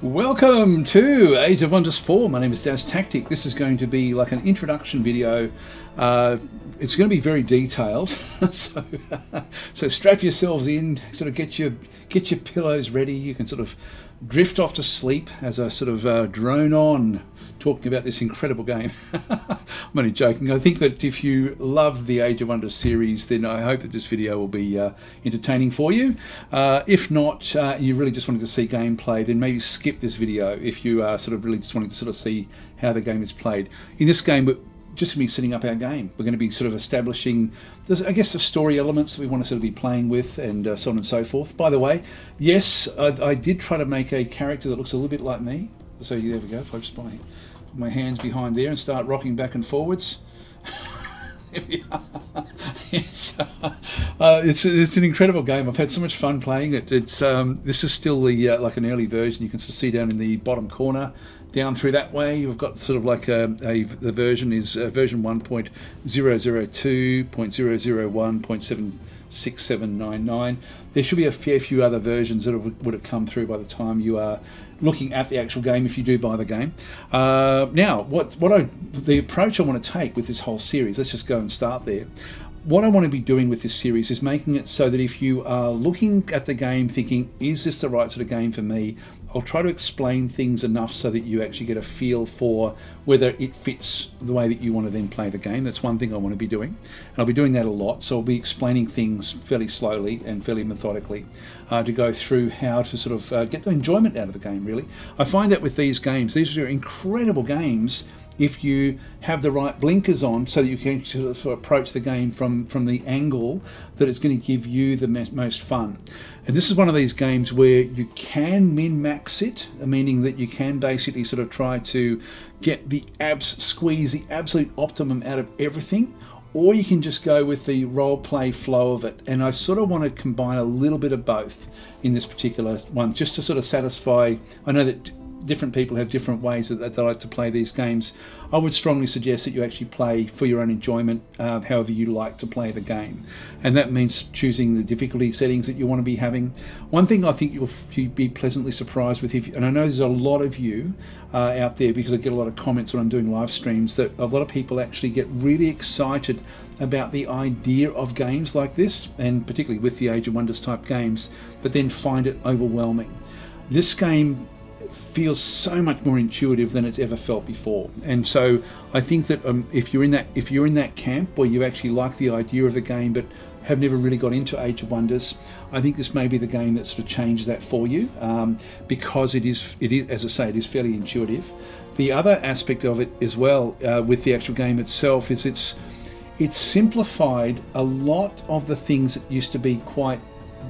Welcome to Age of Wonders 4. My name is DasTactic. This is going to be like an introduction video. It's going to be very detailed, so strap yourselves in, sort of get your pillows ready. You can sort of drift off to sleep as I sort of drone on talking about this incredible game. I'm only joking. I think that if you love the Age of Wonders series, then I hope that this video will be entertaining for you. If not, you really just wanted to see gameplay, then maybe skip this video if you are sort of really just wanting to sort of see how the game is played. In this game, we're just going to be setting up our game. We're going to be sort of establishing, I guess, the story elements that we want to sort of be playing with, and so on and so forth. By the way, yes, I did try to make a character that looks a little bit like me. So there we go. If I just put my hands behind there and start rocking back and forwards. There we are. Yes. It's an incredible game. I've had so much fun playing it. This is still the like an early version. You can sort of see down in the bottom corner. Down through that way, we've got sort of like the version is version 1.002.001.76799. There should be a fair few other versions that would have come through by the time you are looking at the actual game, if you do buy the game. Now, the approach I want to take with this whole series, let's just go and start there. What I want to be doing with this series is making it so that if you are looking at the game thinking, is this the right sort of game for me? I'll try to explain things enough so that you actually get a feel for whether it fits the way that you want to then play the game. That's one thing I want to be doing. And I'll be doing that a lot, so I'll be explaining things fairly slowly and fairly methodically to go through how to sort of get the enjoyment out of the game, really. I find that with these games, these are incredible games if you have the right blinkers on so that you can sort of approach the game from the angle that it's going to give you the most fun. And this is one of these games where you can min-max it, meaning that you can basically sort of try to get squeeze the absolute optimum out of everything, or you can just go with the role-play flow of it. And I sort of want to combine a little bit of both in this particular one, just to sort of satisfy. I know that different people have different ways that they like to play these games. I would strongly suggest that you actually play for your own enjoyment, however you like to play the game. And that means choosing the difficulty settings that you want to be having. One thing I think you'll be pleasantly surprised with, and I know there's a lot of you out there, because I get a lot of comments when I'm doing live streams, that a lot of people actually get really excited about the idea of games like this, and particularly with the Age of Wonders type games, but then find it overwhelming. This game feels so much more intuitive than it's ever felt before, and so I think that if you're in that camp where you actually like the idea of the game but have never really got into Age of Wonders, I think this may be the game that sort of changes that for you, because it is, as I say, it is fairly intuitive. The other aspect of it as well, with the actual game itself, is it's simplified a lot of the things that used to be quite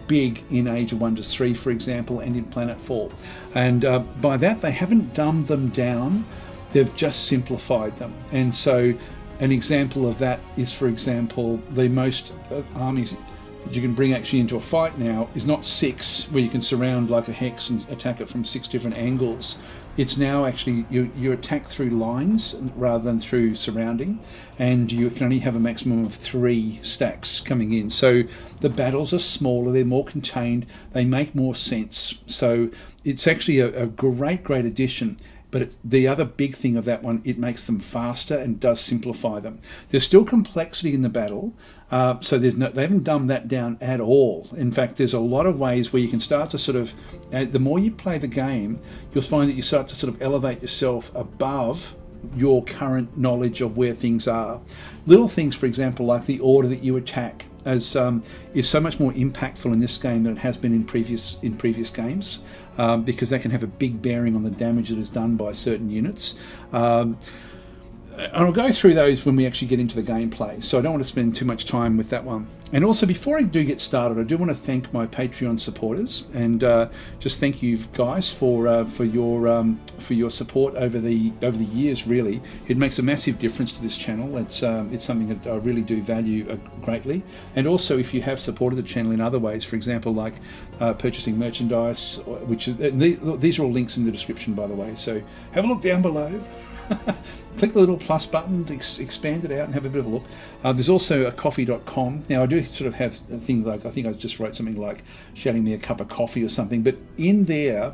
big in Age of Wonders 3, for example, and in Planet 4. And by that, they haven't dumbed them down, they've just simplified them. And so an example of that is, for example, the most armies that you can bring actually into a fight now is not 6, where you can surround like a hex and attack it from 6 different angles. It's now actually you attack through lines rather than through surrounding, and you can only have a maximum of 3 stacks coming in. So the battles are smaller, they're more contained, they make more sense. So it's actually a great addition. But the other big thing of that one, it makes them faster and does simplify them. There's still complexity in the battle, so they haven't dumbed that down at all. In fact, there's a lot of ways where you can start to sort of, the more you play the game, you'll find that you start to sort of elevate yourself above your current knowledge of where things are. Little things, for example, like the order that you attack, is so much more impactful in this game than it has been in previous games, because that can have a big bearing on the damage that is done by certain units. And I'll go through those when we actually get into the gameplay, so I don't want to spend too much time with that one. And also, before I do get started, I do want to thank my Patreon supporters, and just thank you guys for your support over the years. Really, it makes a massive difference to this channel. It's something that I really do value greatly. And also, if you have supported the channel in other ways, for example, like purchasing merchandise, which these are all links in the description, by the way. So have a look down below. Click the little plus button to expand it out and have a bit of a look. There's also a coffee.com. Now I do sort of have things like, I think I just wrote something like shouting me a cup of coffee or something, but in there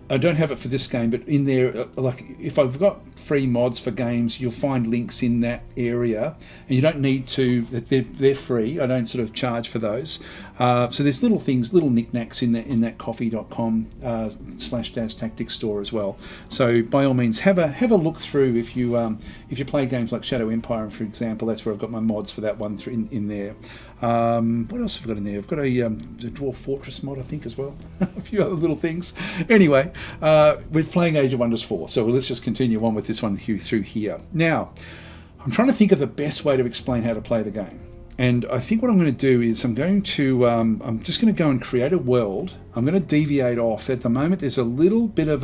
I don't have it for this game, but in there, like if I've got free mods for games, you'll find links in that area, and you don't need to. They're free. I don't sort of charge for those. So there's little things, little knickknacks in that coffee.com /DasTactic store as well. So by all means, have a look through if you play games like Shadow Empire, for example. That's where I've got my mods for that one in there. What else have I got in there? I've got a Dwarf Fortress mod, I think, as well. A few other little things. Anyway, we're playing Age of Wonders 4, so let's just continue on with this one through here. Now, I'm trying to think of the best way to explain how to play the game. And I think what I'm going to do is I'm just going to go and create a world. I'm going to deviate off. At the moment, there's a little bit of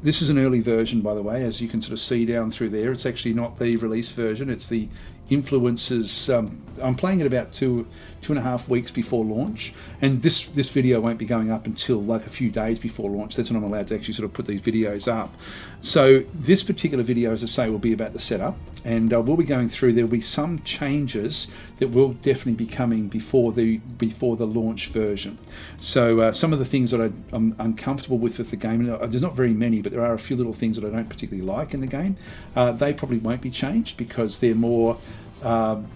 this is an early version, by the way, as you can sort of see down through there. It's actually not the release version. It's the influences. I'm playing it about two and a half weeks before launch, and this video won't be going up until like a few days before launch. That's when I'm allowed to actually sort of put these videos up. So this particular video, as I say, will be about the setup, and we'll be going through. There'll be some changes that will definitely be coming before the launch version. So some of the things that I'm uncomfortable with the game, and there's not very many, but there are a few little things that I don't particularly like in the game. They probably won't be changed because they're more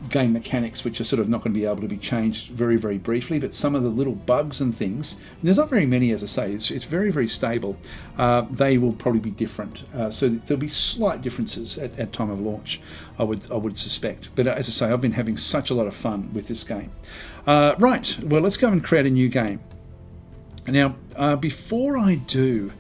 game mechanics, which are sort of not going to be able to be changed very, very briefly. But some of the little bugs and things, and there's not very many, as I say. It's very, very stable. They will probably be different. So there'll be slight differences at time of launch, I would suspect. But as I say, I've been having such a lot of fun with this game. Right, well, let's go and create a new game. Now, before I do,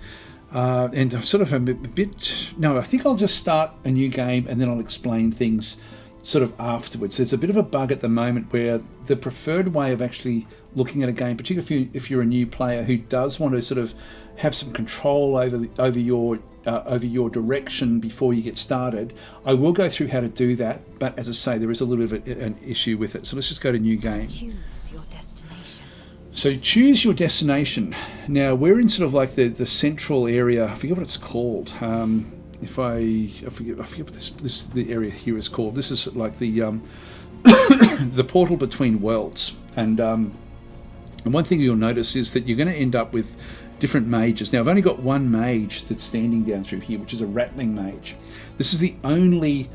and I'm sort of a bit... No, I think I'll just start a new game and then I'll explain things sort of afterwards. There's a bit of a bug at the moment where the preferred way of actually looking at a game, particularly if you're a new player who does want to sort of have some control over your direction before you get started, I will go through how to do that. But as I say, there is a little bit of an issue with it. So let's just go to new game. Choose your destination. So choose your destination. Now we're in sort of like the central area. I forget what it's called. I forget what the area here is called. This is like the the portal between worlds. And one thing you'll notice is that you're going to end up with different mages. Now I've only got one mage that's standing down through here, which is a rattling mage. This is the only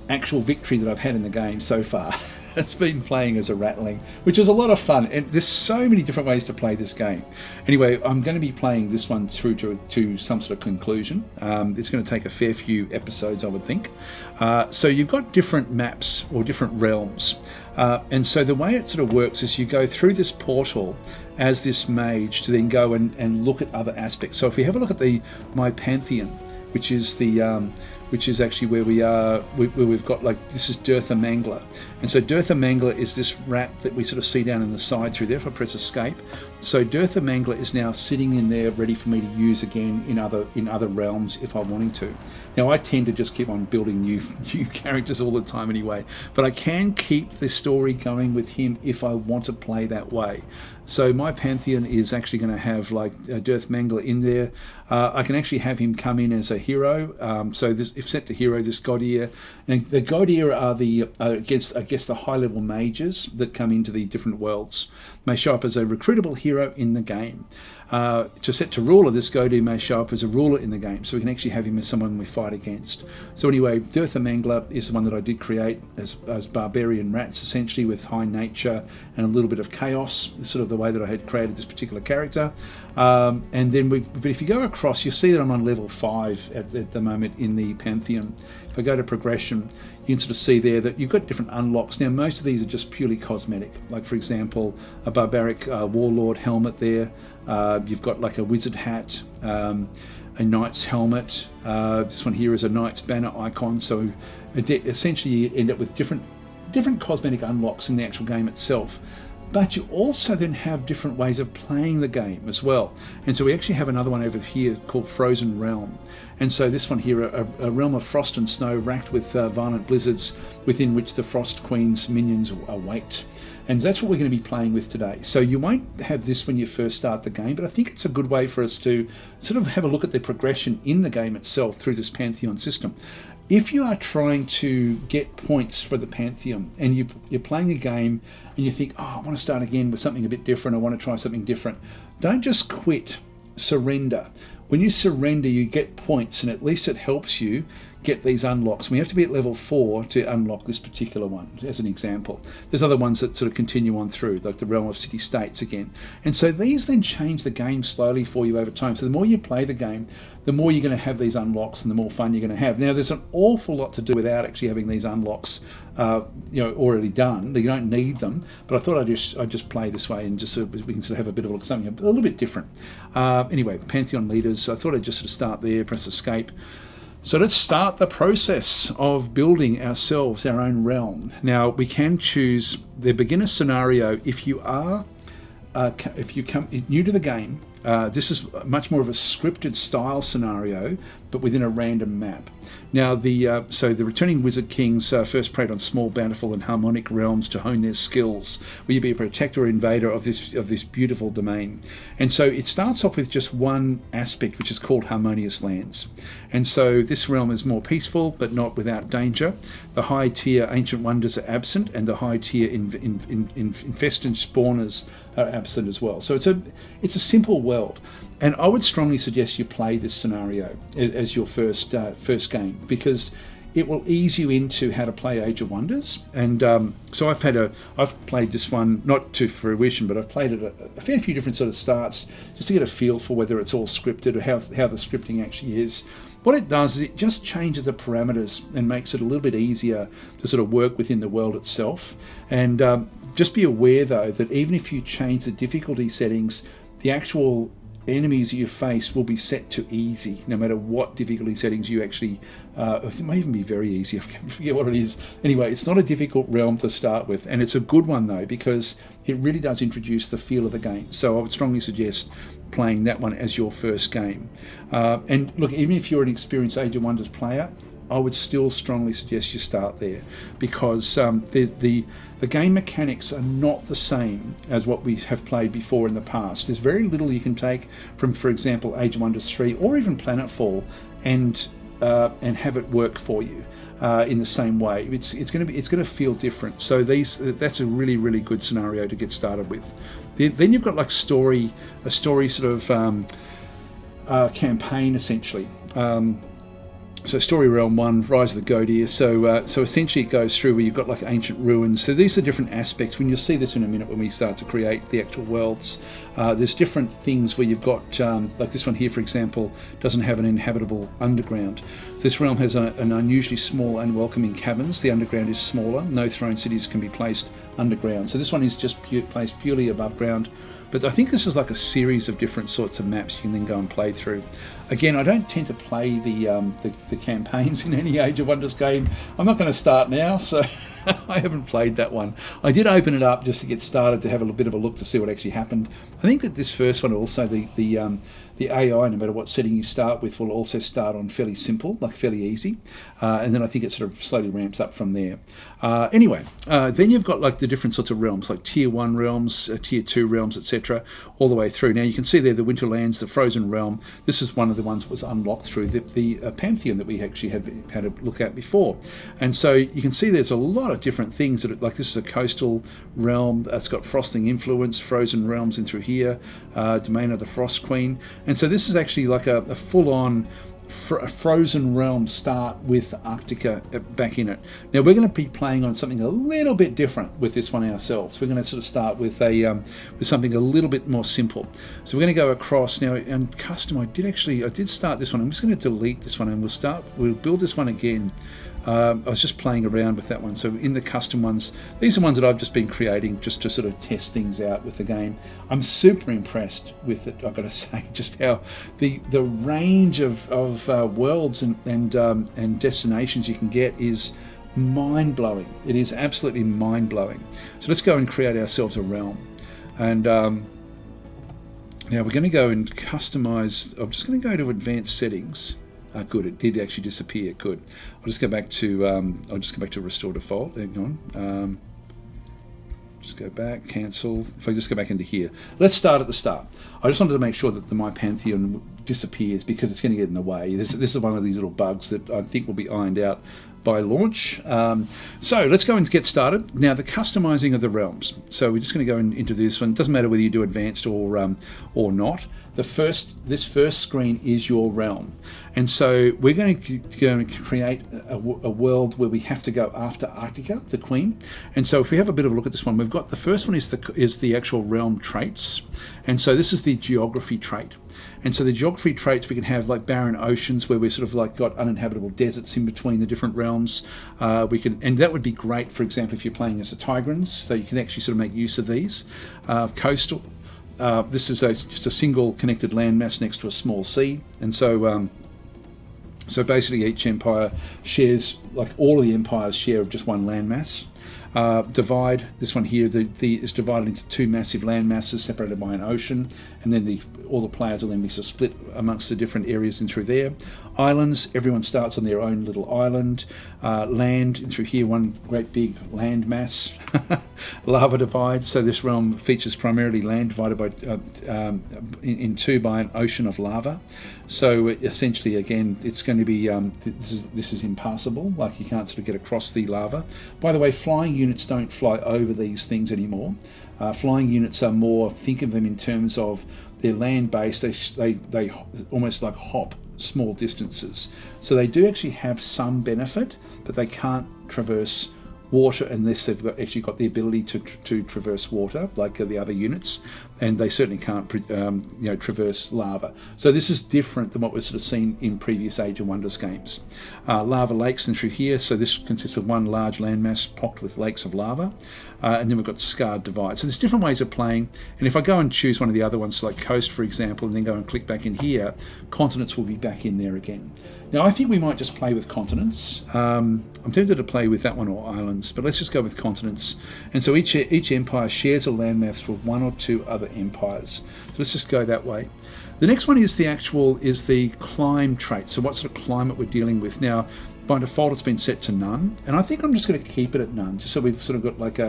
actual victory that I've had in the game so far. It's been playing as a rattling, which is a lot of fun, and there's so many different ways to play this game. Anyway, I'm going to be playing this one through to some sort of conclusion. It's going to take a fair few episodes, I would think. So you've got different maps or different realms, and so the way it sort of works is you go through this portal as this mage to then go and look at other aspects. So if we have a look at my pantheon, which is actually where we are, where we've got, like, this is Dirtha Mangler. And so Dirtha Mangler is this rat that we sort of see down in the side through there. If I press escape, so Dirtha Mangler is now sitting in there ready for me to use again in other realms if I wanted to. Now I tend to just keep on building new characters all the time anyway, but I can keep the story going with him if I want to play that way. So my pantheon is actually going to have like Dirtha Mangler in there. I can actually have him come in as a hero. So this, if set to hero, this Godir, and the Godir are the against the high level mages that come into the different worlds. May show up as a recruitable hero in the game. To set to ruler, this Godir may show up as a ruler in the game, so we can actually have him as someone we fight against. So anyway, Dirtha Mangler is the one that I did create as barbarian rats, essentially with high nature and a little bit of chaos, sort of the way that I had created this particular character. And then but if you go across, you'll see that I'm on level 5 at the moment in the Pantheon. If I go to progression, you can sort of see there that you've got different unlocks. Now, most of these are just purely cosmetic. Like, for example, a barbaric warlord helmet there. You've got like a wizard hat, a knight's helmet. This one here is a knight's banner icon. So essentially you end up with different cosmetic unlocks in the actual game itself. But you also then have different ways of playing the game as well. And so we actually have another one over here called Frozen Realm. And so this one here, a realm of frost and snow racked with violent blizzards within which the Frost Queen's minions await. And that's what we're going to be playing with today. So you won't have this when you first start the game, but I think it's a good way for us to sort of have a look at the progression in the game itself through this Pantheon system. If you are trying to get points for the Pantheon and you're playing a game and you think, oh, I want to start again with something a bit different, I want to try something different, don't just quit surrender. When you surrender, you get points, and at least it helps you get these unlocks. We have to be at level 4 to unlock this particular one, as an example. There's other ones that sort of continue on through, like the Realm of City-States again. And so these then change the game slowly for you over time. So the more you play the game, the more you're going to have these unlocks and the more fun you're going to have. Now, there's an awful lot to do without actually having these unlocks already done. You don't need them, but I thought I'd just play this way and just sort of, we can sort of have a bit of a look at something a little bit different. Anyway, Pantheon leaders. I thought I'd just sort of start there, press escape. So let's start the process of building ourselves our own realm. Now, we can choose the beginner scenario. If you come new to the game, this is much more of a scripted style scenario, but within a random map. Now, the returning wizard kings first preyed on small, bountiful, and harmonic realms to hone their skills. Will you be a protector or invader of this beautiful domain? And so it starts off with just one aspect, which is called harmonious lands. And so this realm is more peaceful, but not without danger. The high tier ancient wonders are absent, and the high tier infested spawners are absent as well. So it's a simple world. And I would strongly suggest you play this scenario as your first game, because it will ease you into how to play Age of Wonders. And so I've played this one not to fruition, but I've played it a fair few different sort of starts just to get a feel for whether it's all scripted or how the scripting actually is. What it does is it just changes the parameters and makes it a little bit easier to sort of work within the world itself. And just be aware, though, that even if you change the difficulty settings, the actual enemies you face will be set to easy, no matter what difficulty settings you actually... it may even be very easy, I forget what it is. Anyway, it's not a difficult realm to start with, and it's a good one, though, because it really does introduce the feel of the game. So I would strongly suggest playing that one as your first game. And look, even if you're an experienced Age of Wonders player, I would still strongly suggest you start there, because the game mechanics are not the same as what we have played before in the past. There's very little you can take from, for example, Age of Wonders 3 or even Planetfall and have it work for you in the same way. It's going to feel different. So that's a really, really good scenario to get started with. Then you've got like a story sort of campaign essentially. So Story Realm 1, Rise of the Godir. So essentially it goes through where you've got like ancient ruins. So these are different aspects. When you'll see this in a minute when we start to create the actual worlds, there's different things where you've got, like this one here, for example, doesn't have an inhabitable underground. This realm has an unusually small and welcoming caverns. The underground is smaller. No throne cities can be placed underground. So this one is just placed purely above ground. But I think this is like a series of different sorts of maps you can then go and play through. Again, I don't tend to play the campaigns in any Age of Wonders game. I'm not going to start now, so I haven't played that one. I did open it up just to get started, to have a little bit of a look to see what actually happened. I think that this first one also, the AI, no matter what setting you start with, will also start on fairly simple, like fairly easy. And then I think it sort of slowly ramps up from there. Anyway, then you've got like the different sorts of realms, like Tier 1 realms, Tier 2 realms, etc., all the way through. Now you can see there the Winterlands, the Frozen Realm. This is one of the ones that was unlocked through the Pantheon that we actually had a look at before. And so you can see there's a lot of different things that like this is a coastal realm that's got frosting influence, frozen realms in through here, Domain of the Frost Queen. And so this is actually like a full-on frozen realm start with Arctica back in it. Now we're going to be playing on something a little bit different with this one ourselves. We're going to sort of start with with something a little bit more simple. So we're going to go across now, and custom. I did start this one. I'm just going to delete this one, and we'll build this one again. I was just playing around with that one. So in the custom ones, these are ones that I've just been creating just to sort of test things out with the game. I'm super impressed with it, I've got to say, just how the range of worlds and destinations you can get is mind-blowing. It is absolutely mind-blowing. So let's go and create ourselves a realm. And now we're going to go and customize. I'm just going to go to advanced settings. Good, it did actually disappear. Good. I'll just go back to restore default. Hang on. Just go back, cancel. If I just go back into here, let's start at the start. I just wanted to make sure that my Pantheon disappears because it's going to get in the way. This is one of these little bugs that I think will be ironed out by launch. So let's go and get started. Now, the customizing of the realms. So we're just going to go into this one. It doesn't matter whether you do advanced or not. This first screen is your realm, and so we're going to create a world where we have to go after Arctica, the Queen. And so if we have a bit of a look at this one, we've got the first one is the actual realm traits, and so this is the geography trait. And so the geography traits, we can have like barren oceans where we're sort of like got uninhabitable deserts in between the different realms. And that would be great, for example, if you're playing as a Tigrans, so you can actually sort of make use of these. Coastal. This is just a single connected landmass next to a small sea, and so basically each empire shares, like all of the empires share of just one landmass. Divide, this one here is divided into two massive land masses separated by an ocean, and then all the players will then be sort of split amongst the different areas in through there. Islands, everyone starts on their own little island. Land, in through here, one great big land mass. Lava divide, so this realm features primarily land divided by in two by an ocean of lava. So essentially, again, it's going to be this is impassable, like you can't sort of get across the lava. By the way, flying units don't fly over these things anymore. Flying units are more, think of them in terms of they're land-based. They almost like hop small distances. So they do actually have some benefit, but they can't traverse water unless they've actually got the ability to traverse water like the other units, and they certainly can't traverse lava. So this is different than what we've sort of seen in previous Age of Wonders games. Lava lakes and through here, so this consists of one large landmass pocked with lakes of lava, and then we've got scarred divide. So there's different ways of playing, and if I go and choose one of the other ones like coast, for example, and then go and click back in here, continents will be back in there again. Now, I think we might just play with continents. I'm tempted to play with that one or islands, but let's just go with continents. And so each empire shares a landmass with one or two other empires. So let's just go that way. The next one is the climb trait. So what sort of climate we're dealing with. Now, by default, it's been set to none, and I think I'm just going to keep it at none, just so we've sort of got like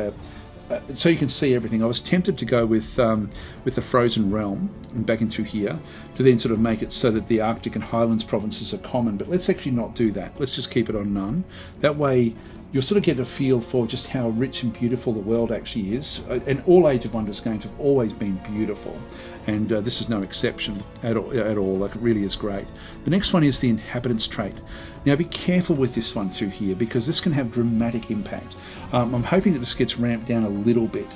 so you can see everything. I was tempted to go with the frozen realm and back in through here to then sort of make it so that the Arctic and Highlands provinces are common, but let's actually not do that. Let's just keep it on none. That way you'll sort of get a feel for just how rich and beautiful the world actually is. And all Age of Wonders games have always been beautiful, and this is no exception at all. Like, it really is great. The next one is the inhabitants trait. Now, be careful with this one through here, because this can have dramatic impact. I'm hoping that this gets ramped down a little bit.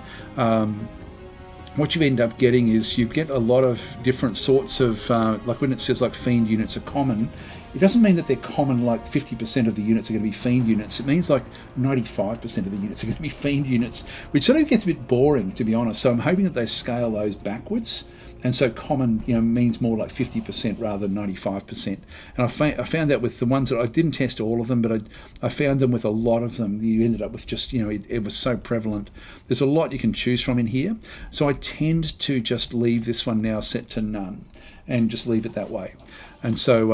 What you end up getting is you get a lot of different sorts of, like when it says like fiend units are common, it doesn't mean that they're common like 50% of the units are going to be fiend units. It means like 95% of the units are going to be fiend units, which sort of gets a bit boring, to be honest. So I'm hoping that they scale those backwards. And so common, means more like 50% rather than 95%. And I found that with the ones that I didn't test all of them, but I found them with a lot of them. You ended up with just, it was so prevalent. There's a lot you can choose from in here. So I tend to just leave this one now set to none and just leave it that way. And so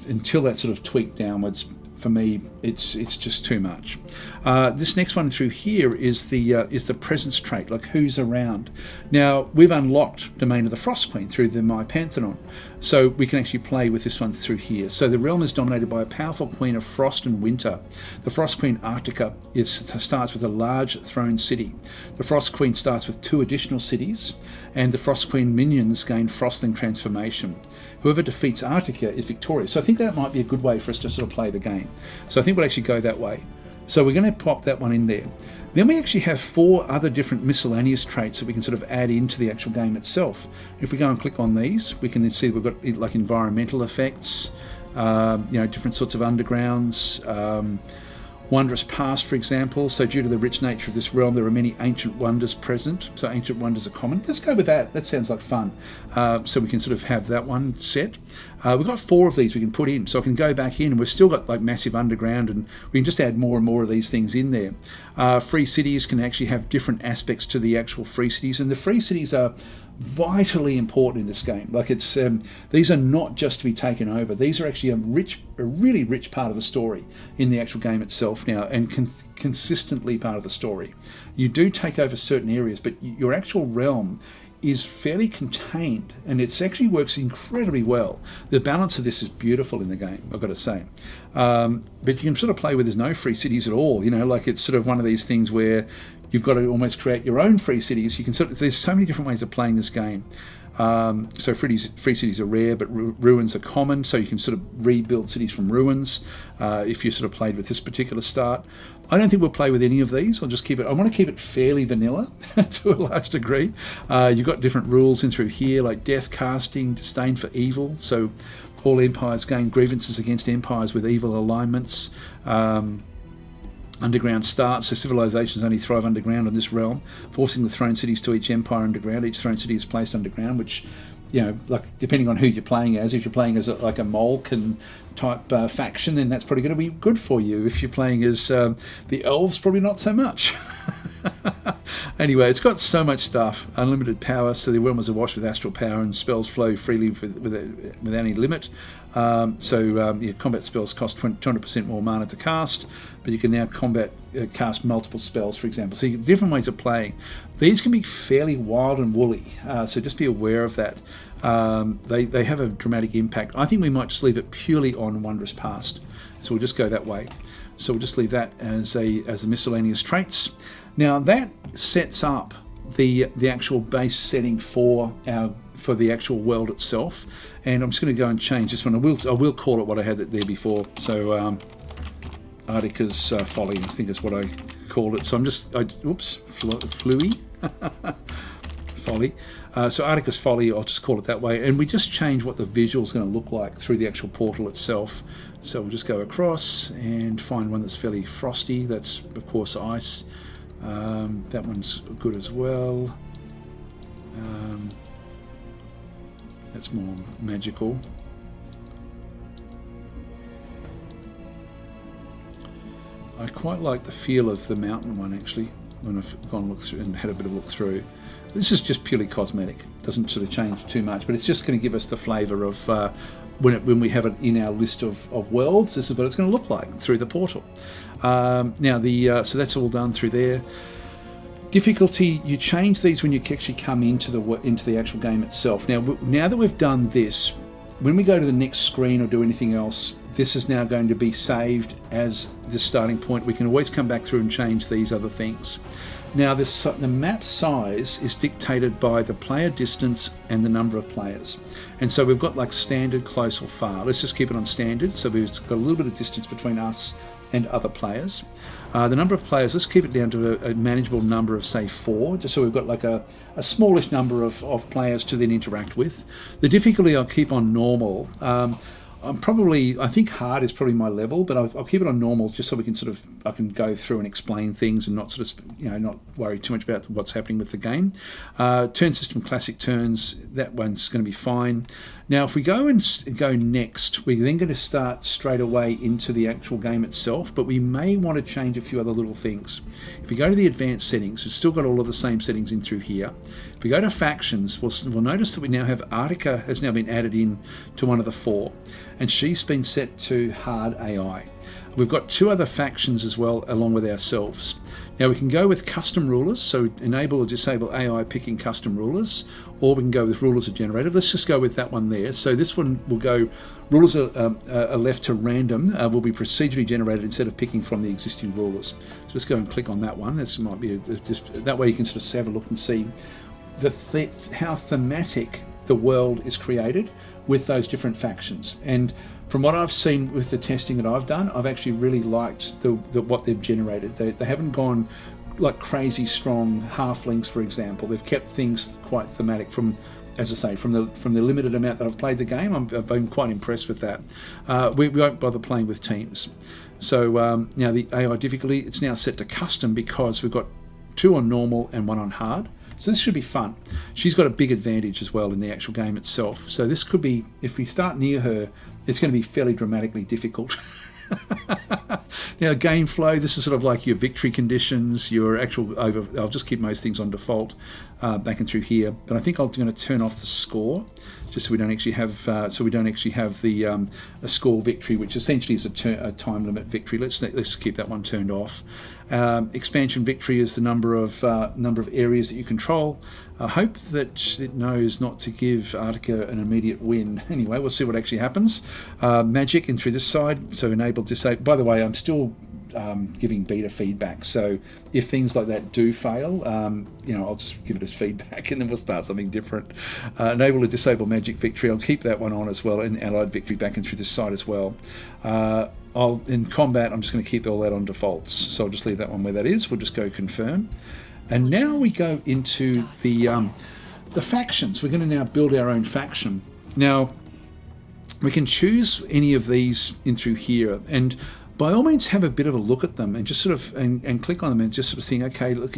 until that's sort of tweaked downwards, for me, it's just too much. This next one through here is the presence trait, like who's around. Now, we've unlocked Domain of the Frost Queen through the My Pantheon, so we can actually play with this one through here. So the realm is dominated by a powerful queen of frost and winter. The Frost Queen Arctica starts with a large throne city. The Frost Queen starts with 2 additional cities, and the Frost Queen minions gain Frostling transformation. Whoever defeats Arctica is victorious. So I think that might be a good way for us to sort of play the game. So I think we'll actually go that way. So we're going to pop that one in there. Then we actually have 4 other different miscellaneous traits that we can sort of add into the actual game itself. If we go and click on these, we can then see we've got like environmental effects, different sorts of undergrounds, wondrous past, for example. So due to the rich nature of this realm, there are many ancient wonders present. So ancient wonders are common. Let's go with that. That sounds like fun. So we can sort of have that one set. We've got 4 of these we can put in. So I can go back in, and we've still got like massive underground, and we can just add more and more of these things in there. Free cities can actually have different aspects to the actual free cities, and the free cities are vitally important in this game. Like, it's these are not just to be taken over. These are actually a really rich part of the story in the actual game itself now, and consistently part of the story. You do take over certain areas, but your actual realm is fairly contained, and it actually works incredibly well. The balance of this is beautiful in the game, I've got to say. But you can sort of play where there's no free cities at all. Like it's sort of one of these things where you've got to almost create your own free cities. You can there's so many different ways of playing this game. So free cities are rare, but ruins are common. So you can sort of rebuild cities from ruins if you sort of played with this particular start. I don't think we'll play with any of these. I want to keep it fairly vanilla to a large degree. You've got different rules in through here, like death casting, disdain for evil. So all empires gain grievances against empires with evil alignments. Underground starts, so civilizations only thrive underground in this realm, forcing the throne cities to each empire underground. Each throne city is placed underground, which, like depending on who you're playing as, if you're playing as like a Molken type faction, then that's probably going to be good for you. If you're playing as the elves, probably not so much. Anyway, it's got so much stuff. Unlimited power, so the realm is awash with astral power, and spells flow freely without any limit. Your combat spells cost 200% more mana to cast, but you can now cast multiple spells, for example. So you get different ways of playing. These can be fairly wild and woolly, so just be aware of that. They have a dramatic impact. I think we might just leave it purely on Wondrous Past, so we'll just go that way. So we'll just leave that as the miscellaneous traits. Now that sets up the actual base setting for the actual world itself, and I'm just going to go and change this one. I will call it what I had it there before. So Artica's Folly, I think is what I called it. So Fluey. Folly. So Artica's Folly, I'll just call it that way, and we just change what the visual is going to look like through the actual portal itself. So we'll just go across and find one that's fairly frosty. That's of course ice. That one's good as well. That's more magical. I quite like the feel of the mountain one actually, when I've gone look through and had a bit of a look through. This is just purely cosmetic. Doesn't sort of change too much, but it's just going to give us the flavour of when we have it in our list of worlds. This is what it's going to look like through the portal. So that's all done through there. Difficulty, you change these when you actually come into the actual game itself. Now that we've done this, when we go to the next screen or do anything else, this is now going to be saved as the starting point. We can always come back through and change these other things. Now the map size is dictated by the player distance and the number of players. And so we've got like standard, close or far. Let's just keep it on standard, so we've got a little bit of distance between us and other players. The number of players, let's keep it down to a manageable number of, say, 4, just so we've got like a smallish number of players to then interact with. The difficulty I'll keep on normal. I think hard is probably my level, but I'll keep it on normal just so we can I can go through and explain things and not not worry too much about what's happening with the game. Turn system classic turns, that one's going to be fine. Now if we go next, we're then going to start straight away into the actual game itself, but we may want to change a few other little things. If we go to the advanced settings, we've still got all of the same settings in through here. If we go to factions, we'll notice that we now have Artica has now been added in to one of the 4, and she's been set to hard AI. We've got 2 other factions as well along with ourselves. Now we can go with custom rulers, so enable or disable AI picking custom rulers, or we can go with rulers are generated. Let's just go with that one there. So this one will go, rulers are left to random, will be procedurally generated instead of picking from the existing rulers. So let's go and click on that one. This might be, that way you can sort of have a look and see how thematic the world is created with those different factions. And from what I've seen with the testing that I've done, I've actually really liked what they've generated. They haven't gone like crazy strong halflings, for example. They've kept things quite thematic from the limited amount that I've played the game. I've been quite impressed with that. We won't bother playing with teams. So now the AI difficulty, it's now set to custom because we've got 2 on normal and 1 on hard. So this should be fun. She's got a big advantage as well in the actual game itself. So this could be, if we start near her, it's going to be fairly dramatically difficult. Now, game flow, this is sort of like your victory conditions, your actual I'll just keep most things on default. back and through here. But I think I'm going to turn off the score, just so we don't actually have the a score victory, which essentially is a time limit victory. Let's keep that one turned off. Expansion victory is the number of areas that you control. I hope that it knows not to give Arctica an immediate win. Anyway, we'll see what actually happens. Magic in through this side, so enable disable. By the way, I'm still giving beta feedback, so if things like that do fail, I'll just give it as feedback and then we'll start something different. Enable to disable magic victory, I'll keep that one on as well, and allied victory back and through this side as well. In combat, I'm just going to keep all that on defaults, so I'll just leave that one where that is. We'll just go confirm. And now we go into the factions. We're going to now build our own faction. Now, we can choose any of these in through here, and by all means have a bit of a look at them and just sort of and click on them and just sort of think, okay, look,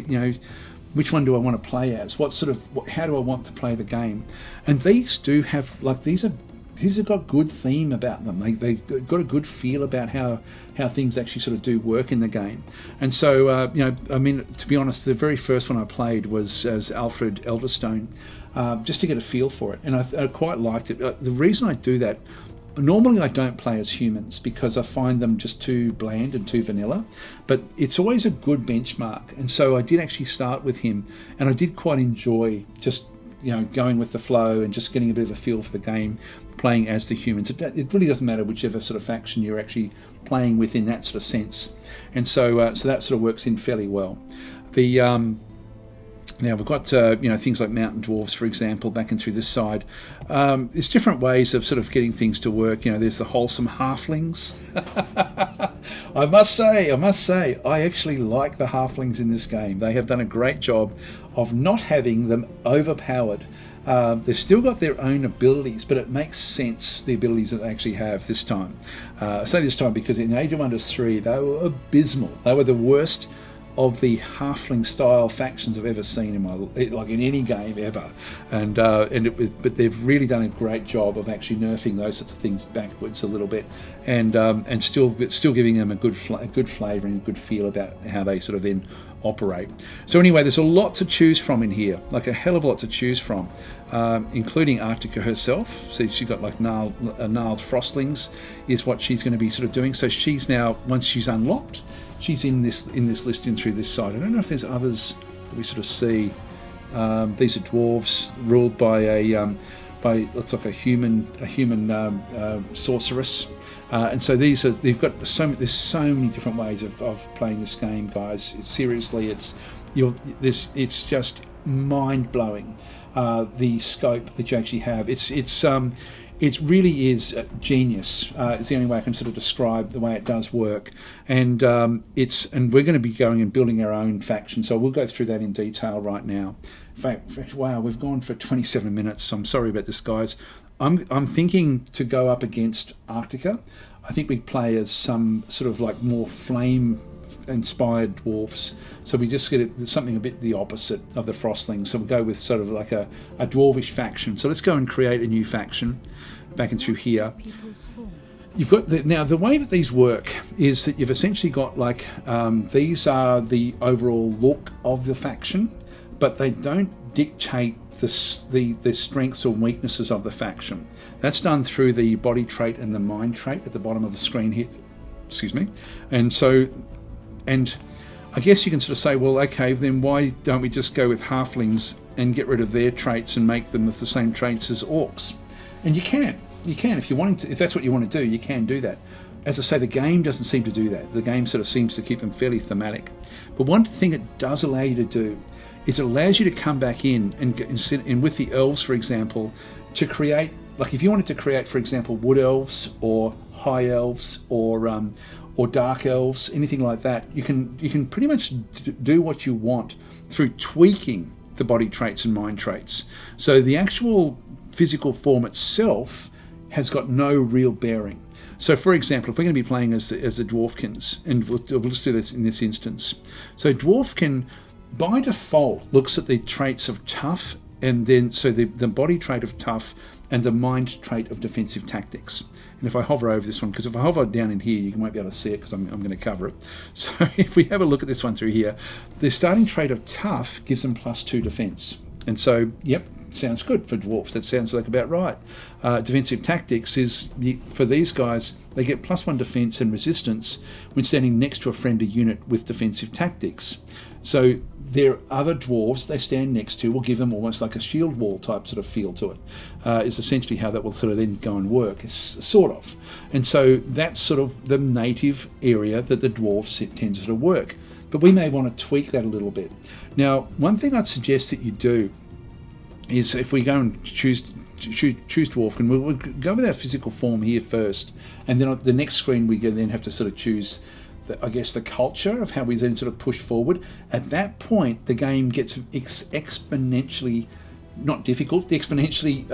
which one do I want to play as? How do I want to play the game? And these do have, these have got good theme about them. They've got a good feel about how things actually sort of do work in the game. And so, to be honest, the very first one I played was as Alfred Elderstone, just to get a feel for it. And I quite liked it. The reason I do that, normally I don't play as humans because I find them just too bland and too vanilla, but it's always a good benchmark. And so I did actually start with him, and I did quite enjoy just going with the flow and just getting a bit of a feel for the game, playing as the humans. It really doesn't matter whichever sort of faction you're actually playing with in that sort of sense. And so that sort of works in fairly well. Now we've got things like mountain dwarves, for example, back and through this side. There's different ways of sort of getting things to work. There's the wholesome halflings. I must say, I actually like the halflings in this game. They have done a great job of not having them overpowered. They've still got their own abilities, but it makes sense, the abilities that they actually have this time. I say this time because in Age of Wonders 3, they were abysmal. They were the worst of the halfling style factions I've ever seen in any game ever, but they've really done a great job of actually nerfing those sorts of things backwards a little bit, and still giving them a good flavour and a good feel about how they sort of then operate. So anyway, there's a lot to choose from in here, like a hell of a lot to choose from, including Arctica herself. So she's got gnarled frostlings is what she's going to be sort of doing. So she's now, once she's unlocked, she's in this list in through this side. I don't know if there's others that we sort of see. These are dwarves ruled by looks like a human sorceress. And so there's so many different ways of playing this game, guys. It's just mind blowing, the scope that you actually have. It really is genius. It's the only way I can sort of describe the way it does work. And we're going to be going and building our own faction, so we'll go through that in detail right now. In fact, wow, we've gone for 27 minutes. So I'm sorry about this, guys. I'm thinking to go up against Arctica. I think we play as some sort of more flame-inspired dwarfs. So we just get something a bit the opposite of the frostlings. So we'll go with sort of like a dwarvish faction. So let's go and create a new faction back and through here. You've got now the way that these work is that you've essentially got these are the overall look of the faction, but they don't dictate the strengths or weaknesses of the faction. That's done through the body trait and the mind trait at the bottom of the screen here. Excuse me. And I guess you can sort of say, well, okay, then why don't we just go with halflings and get rid of their traits and make them with the same traits as orcs? And you can if you want to. If that's what you want to do, you can do that. As I say, the game doesn't seem to do that. The game sort of seems to keep them fairly thematic. But one thing it does allow you to do is it allows you to come back in and with the elves, for example, to create, if you wanted to create, for example, wood elves or high elves or dark elves, anything like that, you can pretty much do what you want through tweaking the body traits and mind traits. So the actual physical form itself has got no real bearing. So, for example, if we're going to be playing as the Dwarfkins, and we'll just do this in this instance. So Dwarfkin, by default, looks at the traits of tough, and then the body trait of tough and the mind trait of defensive tactics. And if I hover over this one, because if I hover down in here, you won't be able to see it because I'm going to cover it. So if we have a look at this one through here, the starting trait of tough gives them +2 defense. And so, yep, sounds good for dwarfs. That sounds like about right. Defensive tactics is, for these guys, they get +1 defense and resistance when standing next to a friendly unit with defensive tactics. So their other dwarves they stand next to will give them almost like a shield wall type sort of feel to it. Is essentially how that will sort of then go and work. It's sort of. And so that's sort of the native area that the dwarves tend to sort of work. But we may want to tweak that a little bit. Now, one thing I'd suggest that you do is if we go and choose dwarf, and we'll go with our physical form here first, and then on the next screen we then have to sort of choose the culture of how we then sort of push forward. At that point, the game gets exponentially, not difficult, exponentially,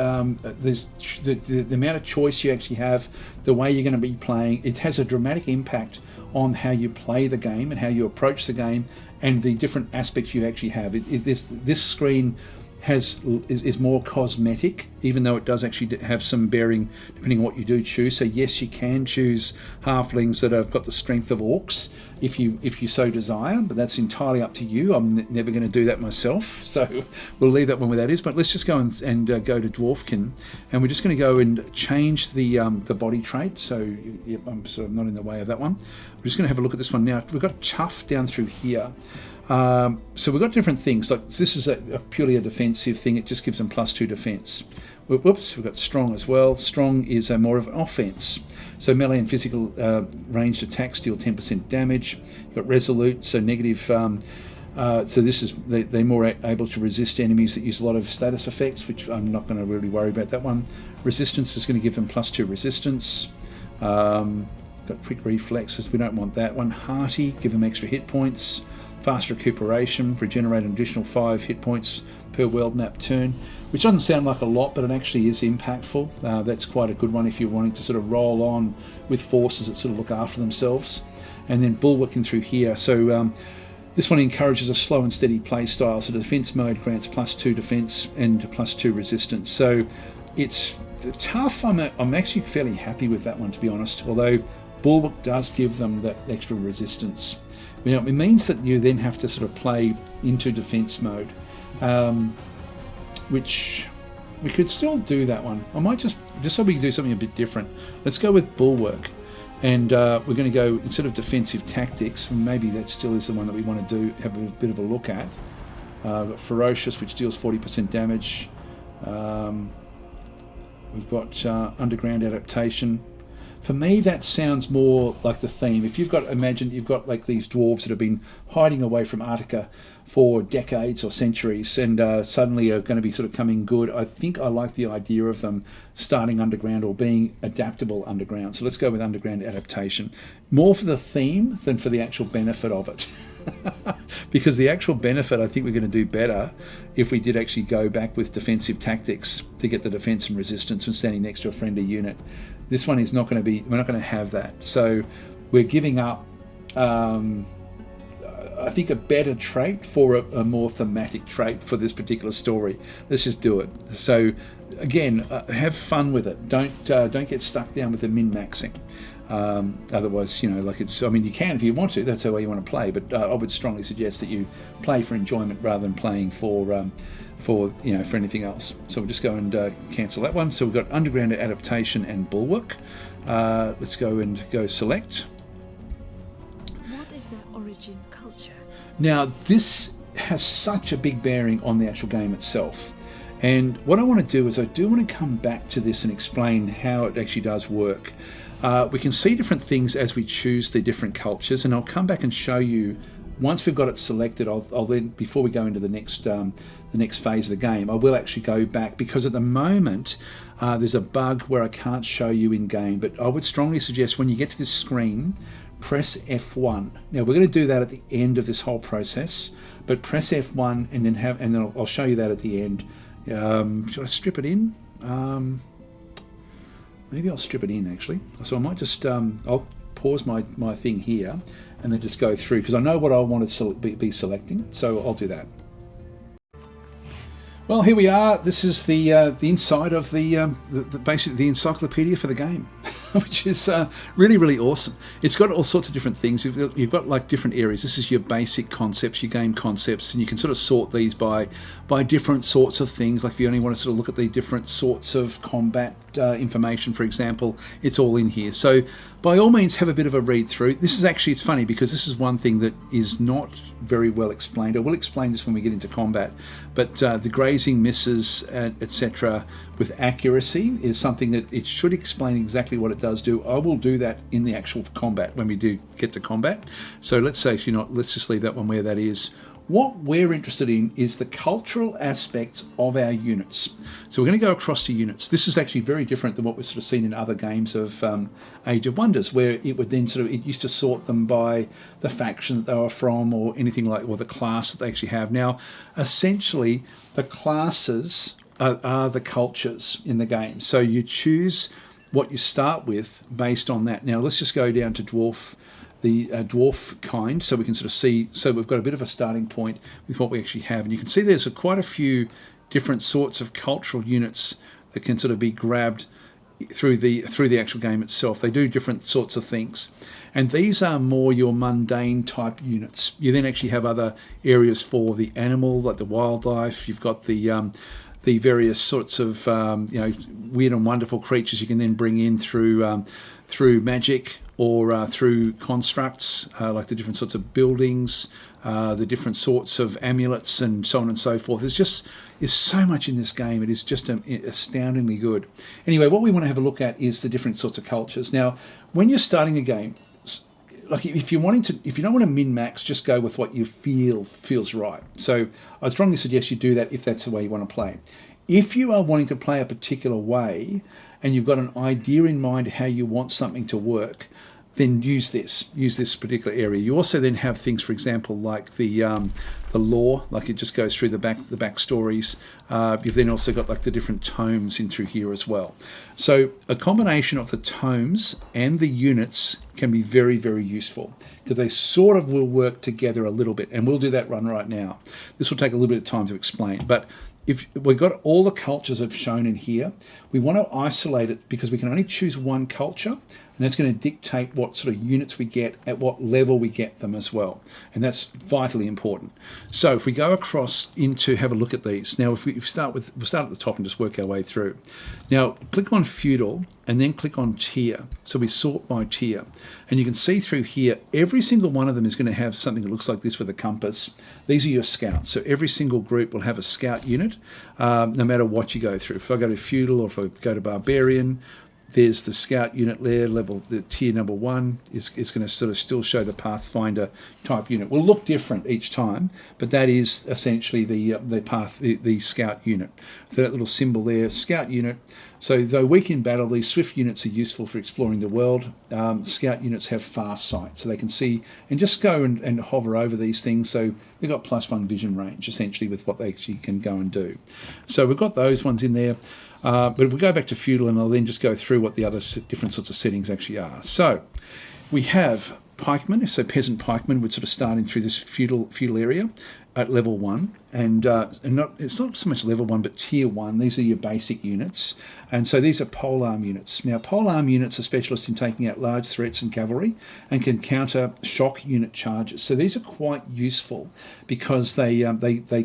there's the amount of choice you actually have, the way you're going to be playing, it has a dramatic impact on how you play the game and how you approach the game and the different aspects you actually have. This screen is more cosmetic, even though it does actually have some bearing depending on what you do choose. So yes, you can choose halflings that have got the strength of orcs if you so desire, but that's entirely up to you. I'm never going to do that myself, so we'll leave that one where that is. But let's just go and go to Dwarfkin, and we're just going to go and change the body trait. So yep, I'm sort of not in the way of that one. We're just going to have a look at this one now. We've got tough down through here. So we've got different things. Like this is a purely a defensive thing. It just gives them +2 defense. Whoops, we've got strong as well. Strong is more of an offense. So melee and physical ranged attacks deal 10% damage. You've got resolute, so negative. So this is they're more able to resist enemies that use a lot of status effects, which I'm not going to really worry about that one. Resistance is going to give them +2 resistance. Got quick reflexes. We don't want that one. Hearty, give them extra hit points. Fast recuperation, regenerate an additional 5 hit points per world map turn, which doesn't sound like a lot, but it actually is impactful. That's quite a good one if you're wanting to sort of roll on with forces that sort of look after themselves. And then bulwarking through here. So this one encourages a slow and steady play style. So the defense mode grants +2 defense and +2 resistance. So it's tough. I'm actually fairly happy with that one, to be honest, although bulwark does give them that extra resistance. Now, it means that you then have to sort of play into defense mode, which we could still do that one. I might just so we can do something a bit different. Let's go with bulwark, and we're going to go instead of defensive tactics. Maybe that still is the one that we want to do. Have a bit of a look at. We've got ferocious, which deals 40% damage. We've got underground adaptation. For me, that sounds more like the theme. If imagine you've got like these dwarves that have been hiding away from Arctica for decades or centuries and suddenly are going to be sort of coming good. I think I like the idea of them starting underground or being adaptable underground. So let's go with underground adaptation. More for the theme than for the actual benefit of it. Because the actual benefit, I think we're going to do better if we did actually go back with defensive tactics to get the defense and resistance when standing next to a friendly unit. This one is not going to be, we're not going to have that. So we're giving up, I think, a better trait for a more thematic trait for this particular story. Let's just do it. So again, have fun with it. Don't get stuck down with the min-maxing. Otherwise, like you can if you want to. That's the way you want to play. But I would strongly suggest that you play for enjoyment rather than playing for anything else. So we'll just go and cancel that one. So we've got underground adaptation and bulwark. Let's go select. What is their origin culture? Now this has such a big bearing on the actual game itself. And what I want to do is I do want to come back to this and explain how it actually does work. We can see different things as we choose the different cultures, and I'll come back and show you once we've got it selected. I'll then, before we go into the next phase of the game, I will actually go back, because at the moment there's a bug where I can't show you in game. But I would strongly suggest when you get to this screen, press F1. Now we're going to do that at the end of this whole process, but press F1 and then I'll show you that at the end. Should I strip it in? Maybe I'll strip it in actually. So I might just I'll pause my thing here and then just go through, because I know what I want to be selecting. So I'll do that. Well, here we are. This is the inside of the basically the encyclopedia for the game. which is really, really awesome. It's got all sorts of different things. You've got like different areas. This is your basic concepts, your game concepts, and you can sort of sort these by different sorts of things. Like if you only want to sort of look at the different sorts of combat information, for example, it's all in here. So by all means, have a bit of a read through. This is actually, it's funny because this is one thing that is not very well explained. I will explain this when we get into combat, but the grazing misses, etc., with accuracy is something that it should explain exactly what it does do. I will do that in the actual combat when we do get to combat. So let's say, if you're not, let's just leave that one where that is. What we're interested in is the cultural aspects of our units. So we're going to go across to units. This is actually very different than what we've sort of seen in other games of Age of Wonders, where it would then sort of, it used to sort them by the faction that they were from or anything like, or the class that they actually have. Now, essentially, the classes are the cultures in the game. So you choose what you start with based on that. Now, let's just go down to dwarf. The dwarf kind, so we can sort of see, so we've got a bit of a starting point with what we actually have, and you can see there's quite a few different sorts of cultural units that can sort of be grabbed through the actual game itself. They do different sorts of things, and these are more your mundane type units. You then actually have other areas for the animal, like the wildlife. You've got the various sorts of weird and wonderful creatures you can then bring in through magic, or through constructs, like the different sorts of buildings, the different sorts of amulets, and so on and so forth. There's so much in this game. It is just astoundingly good. Anyway, what we want to have a look at is the different sorts of cultures. Now, when you're starting a game, like if you don't want to min-max, just go with what you feels right. So I strongly suggest you do that if that's the way you want to play. If you are wanting to play a particular way and you've got an idea in mind how you want something to work, then use this particular area. You also then have things, for example, like the lore, like it just goes through the backstories. You've then also got like the different tomes in through here as well. So a combination of the tomes and the units can be very, very useful because they sort of will work together a little bit, and we'll do that run right now. This will take a little bit of time to explain, but if we've got all the cultures I've shown in here, we want to isolate it because we can only choose one culture, and that's going to dictate what sort of units we get, at what level we get them as well. And that's vitally important. So if we go across into have a look at these. Now, if we start at the top and just work our way through. Now, click on feudal and then click on tier. So we sort by tier. And you can see through here, every single one of them is going to have something that looks like this with a compass. These are your scouts. So every single group will have a scout unit, no matter what you go through. If I go to feudal or if I go to barbarian, there's the scout unit there, the tier number 1 is going to sort of still show the Pathfinder type unit. Will look different each time, but that is essentially the scout unit. So that little symbol there, scout unit. So though weak in battle, these swift units are useful for exploring the world. Scout units have fast sight, so they can see and just go and hover over these things. So they've got +1 vision range, essentially, with what they actually can go and do. So we've got those ones in there. But if we go back to feudal, and I'll then just go through what the other different sorts of settings actually are. So we have pikemen, so peasant pikemen would sort of start in through this feudal area at level 1, and it's not so much level 1 but tier 1. These are your basic units, and so these are polearm units. Now polearm units are specialists in taking out large threats and cavalry and can counter shock unit charges. So these are quite useful because they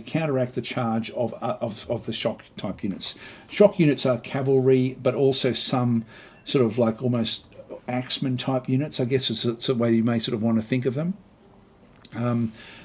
counteract the charge of the shock type units. Shock units are cavalry, but also some sort of like almost axeman type units, I guess is a way you may sort of want to think of them.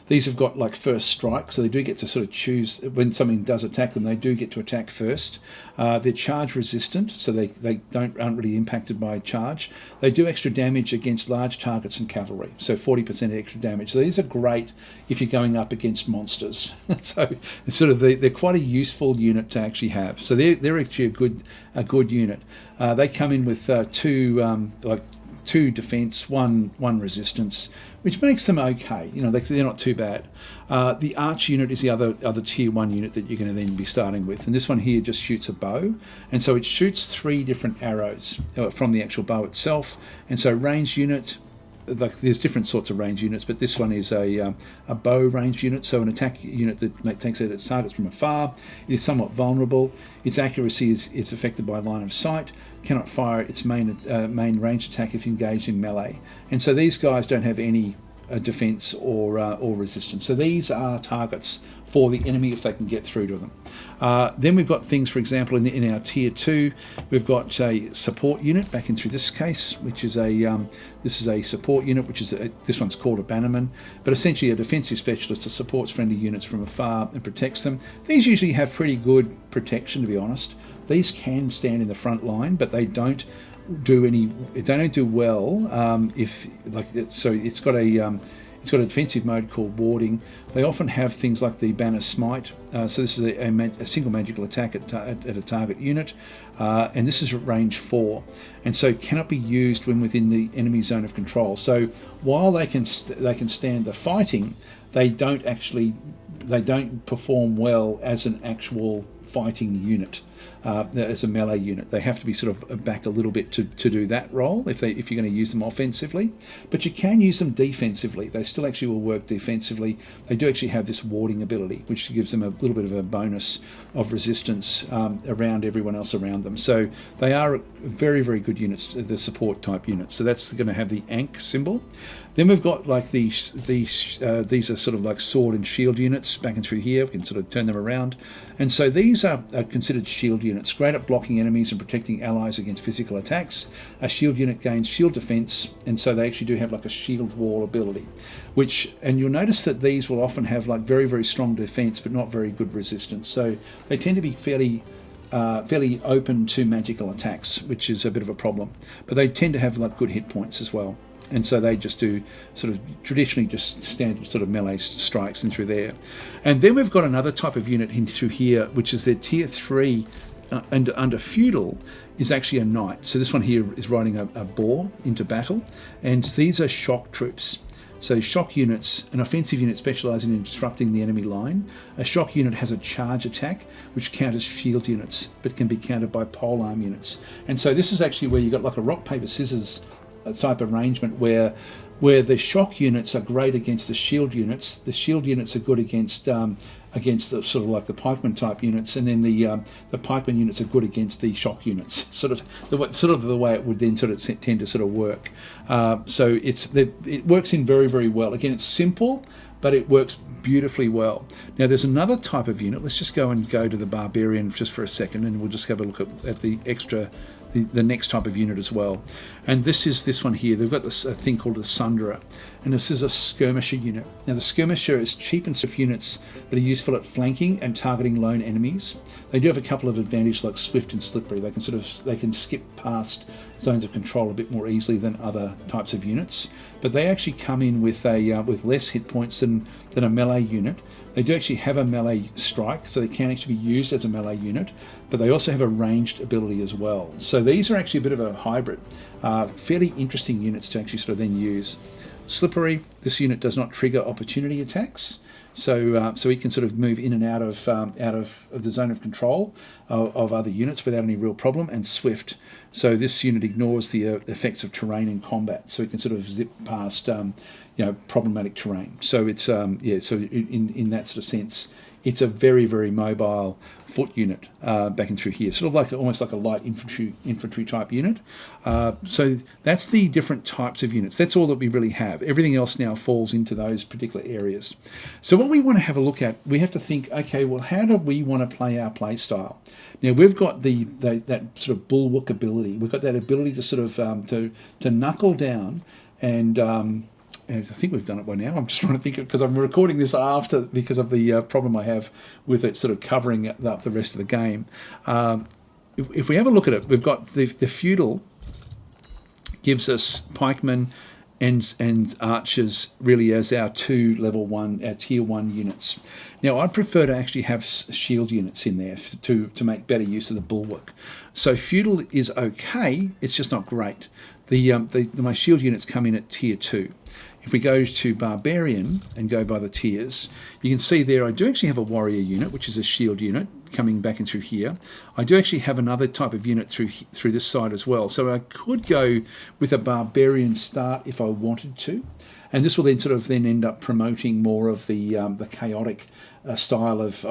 These have got like first strike, so they do get to sort of choose when something does attack them. They do get to attack first. They're charge resistant, so they aren't really impacted by charge. They do extra damage against large targets and cavalry, so 40% extra damage. So these are great if you're going up against monsters. So it's sort of they're quite a useful unit to actually have. So they're actually a good unit. They come in with two defense, one resistance, which makes them okay. You know, they're not too bad. The arch unit is the other tier 1 unit that you're going to then be starting with, and this one here just shoots a bow, and so it shoots 3 different arrows from the actual bow itself. And so ranged unit, like there's different sorts of range units, but this one is a bow range unit, so an attack unit that takes out its targets from afar. It is somewhat vulnerable. Its accuracy is affected by line of sight. Cannot fire its main range attack if engaged in melee. And so these guys don't have any defense or resistance. So these are targets for the enemy if they can get through to them. Then we've got things, for example, in our tier 2, we've got a support unit back in through this case, which is this is a support unit, which is this one's called a bannerman, but essentially a defensive specialist that supports friendly units from afar and protects them. These usually have pretty good protection, to be honest. These can stand in the front line, but they don't do well if like so it's got a defensive mode called warding. They often have things like the banner smite, so this is a single magical attack at a target unit, and this is at range 4, and so cannot be used when within the enemy zone of control. So while they can stand the fighting, they don't perform well as an actual fighting unit. As a melee unit, they have to be sort of back a little bit to do that role if you're going to use them offensively, but you can use them defensively. They still actually will work defensively. They do actually have this warding ability, which gives them a little bit of a bonus of resistance around everyone else around them. So they are very, very good units, the support type units. So that's going to have the Ankh symbol. Then we've got like these are sort of like sword and shield units back and through here. We can sort of turn them around. And so these are considered shield units, great at blocking enemies and protecting allies against physical attacks. A shield unit gains shield defense, and so they actually do have like a shield wall ability, and you'll notice that these will often have like very, very strong defense, but not very good resistance. So they tend to be fairly open to magical attacks, which is a bit of a problem. But they tend to have like good hit points as well. And so they just do sort of traditionally just standard sort of melee strikes in through there. And then we've got another type of unit in through here, which is their tier 3 under feudal is actually a knight. So this one here is riding a boar into battle, and these are shock troops. So shock units, an offensive unit specialising in disrupting the enemy line. A shock unit has a charge attack, which counters shield units, but can be countered by polearm units. And so this is actually where you've got like a rock, paper, scissors type arrangement where the shock units are great against the shield units. The shield units are good against the sort of like the pikeman type units, and then the pikeman units are good against the shock units. Sort of the way it would then sort of tend to sort of work. So it works in very, very well. Again, it's simple, but it works beautifully well. Now there's another type of unit. Let's just go to the barbarian just for a second, and we'll just have a look at the extra. The next type of unit as well, and this one here. They've got a thing called a Sunderer, and this is a skirmisher unit. Now the skirmisher is cheap and swift units that are useful at flanking and targeting lone enemies. They do have a couple of advantages like swift and slippery. They can skip past zones of control a bit more easily than other types of units, but they actually come in with less hit points than a melee unit. They do actually have a melee strike, so they can actually be used as a melee unit, but they also have a ranged ability as well. So these are actually a bit of a hybrid, fairly interesting units to actually sort of then use. Slippery, this unit does not trigger opportunity attacks, so he can sort of move in and out of the zone of control of other units without any real problem. And swift, so this unit ignores the effects of terrain in combat, so he can sort of zip past problematic terrain. So it's so in that sort of sense, it's a very, very mobile foot unit back in through here, sort of like almost like a light infantry type unit. So that's the different types of units. That's all that we really have. Everything else now falls into those particular areas. So what we want to have a look at, we have to think, okay, well, how do we want to play our play style? Now we've got that sort of bulwark ability. We've got that ability to sort of to knuckle down and I think we've done it by now. I'm just trying to think because I'm recording this after because of the problem I have with it sort of covering up the rest of the game. If we have a look at it, we've got the feudal gives us pikemen and archers really as our tier 1 units. Now I'd prefer to actually have shield units in there to make better use of the bulwark. So feudal is okay, it's just not great. My shield units come in at tier 2. If we go to Barbarian and go by the tiers, you can see there I do actually have a warrior unit, which is a shield unit, coming back in through here. I do actually have another type of unit through this side as well. So I could go with a barbarian start if I wanted to. And this will then sort of then end up promoting more of the chaotic style of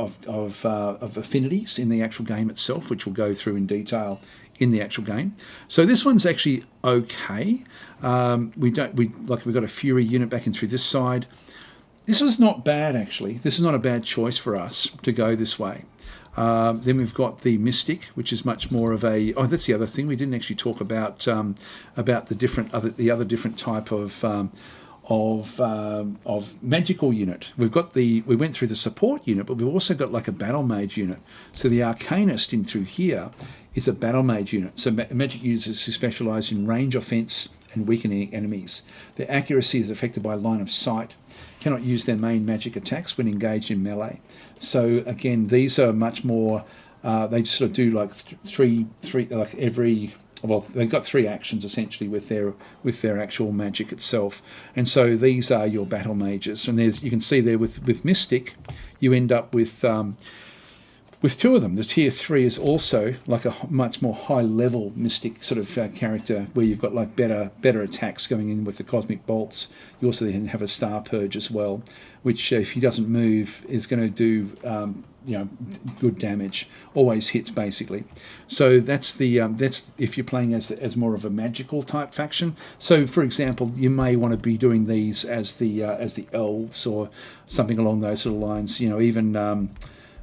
affinities in the actual game itself, which we'll go through in detail in the actual game. So this one's actually okay. We've got a Fury unit back in through this side. This was not bad actually. This is not a bad choice for us to go this way. Then we've got the Mystic, which is much more of a. Oh, that's the other thing we didn't actually talk about the other different type of magical unit. We went through the support unit, but we've also got like a battle mage unit. So the Arcanist in through here is a battle mage unit. So magic users who specialise in range offence and weakening enemies. Their accuracy is affected by line of sight. Cannot use their main magic attacks when engaged in melee. So again, these are much more. They just sort of do like three like every. Well, they've got 3 actions essentially with their actual magic itself, and so these are your battle mages. And you can see there with Mystic, you end up with 2 of them. The tier 3 is also like a much more high level Mystic sort of character, where you've got like better attacks going in with the cosmic bolts. You also then have a Star Purge as well, which if he doesn't move is going to do good damage, always hits basically. So that's if you're playing as more of a magical type faction. So for example, you may want to be doing these as the elves or something along those sort of lines. Even the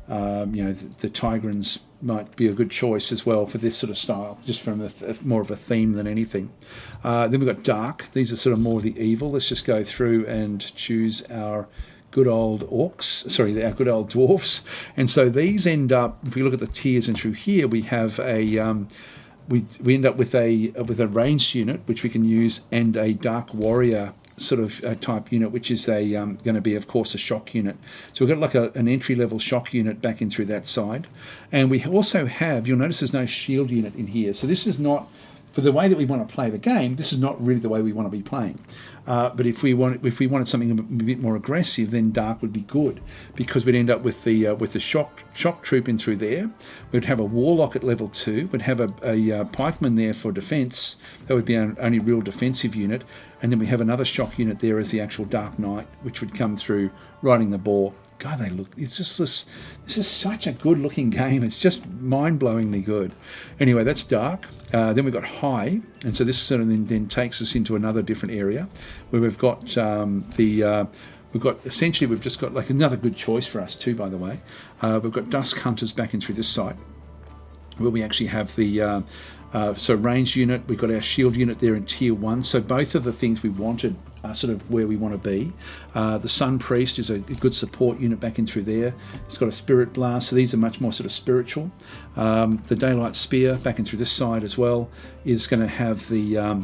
Tigrans might be a good choice as well for this sort of style, just from more of a theme than anything. Then we've got Dark. These are sort of more of the evil. Let's just go through and choose our good old our good old dwarfs. And so these end up, if we look at the tiers and through here, we have we end up with a ranged unit which we can use, and a dark warrior sort of type unit, which is going to be, of course, a shock unit. So we've got like an entry-level shock unit back in through that side. And we also have, you'll notice there's no shield unit in here. So this is not, for the way that we want to play the game, this is not really the way we want to be playing. But if we wanted something a bit more aggressive, then Dark would be good, because we'd end up with the shock troop in through there. We'd have a warlock at level 2. We'd have a pikeman there for defence. That would be our only real defensive unit. And then we have another shock unit there as the actual Dark Knight, which would come through riding the boar. God, it's just this is such a good looking game. It's just mind-blowingly good. Anyway, that's Dark. Then we've got High, and so this sort of then takes us into another different area where we've got we've just got like another good choice for us too, by the way. We've got Dusk Hunters back in through this side, where we actually have the ranged unit. We've got our shield unit there in tier 1. So both of the things we wanted are sort of where we want to be. The Sun Priest is a good support unit back in through there. It's got a Spirit Blast, so these are much more sort of spiritual. The Daylight Spear back in through this side as well is going to have the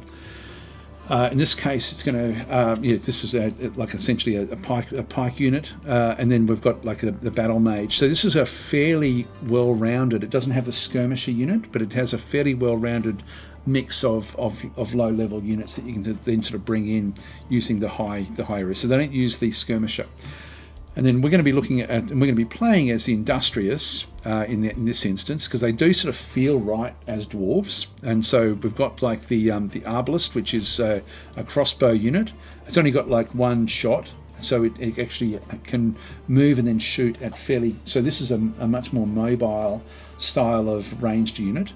in this case, it's going to this is like essentially a pike unit, and then we've got like the battle mage. So this is a fairly well-rounded. It doesn't have the skirmisher unit, but it has a fairly well-rounded mix of low-level units that you can then sort of bring in using the high risk. So they don't use the skirmisher. And then we're going to be looking at, and we're going to be playing as the Industrious in this instance, because they do sort of feel right as dwarves. And so we've got like the Arbalist, which is a crossbow unit. It's only got like 1 shot, so it actually can move and then shoot at fairly. So this is a much more mobile style of ranged unit.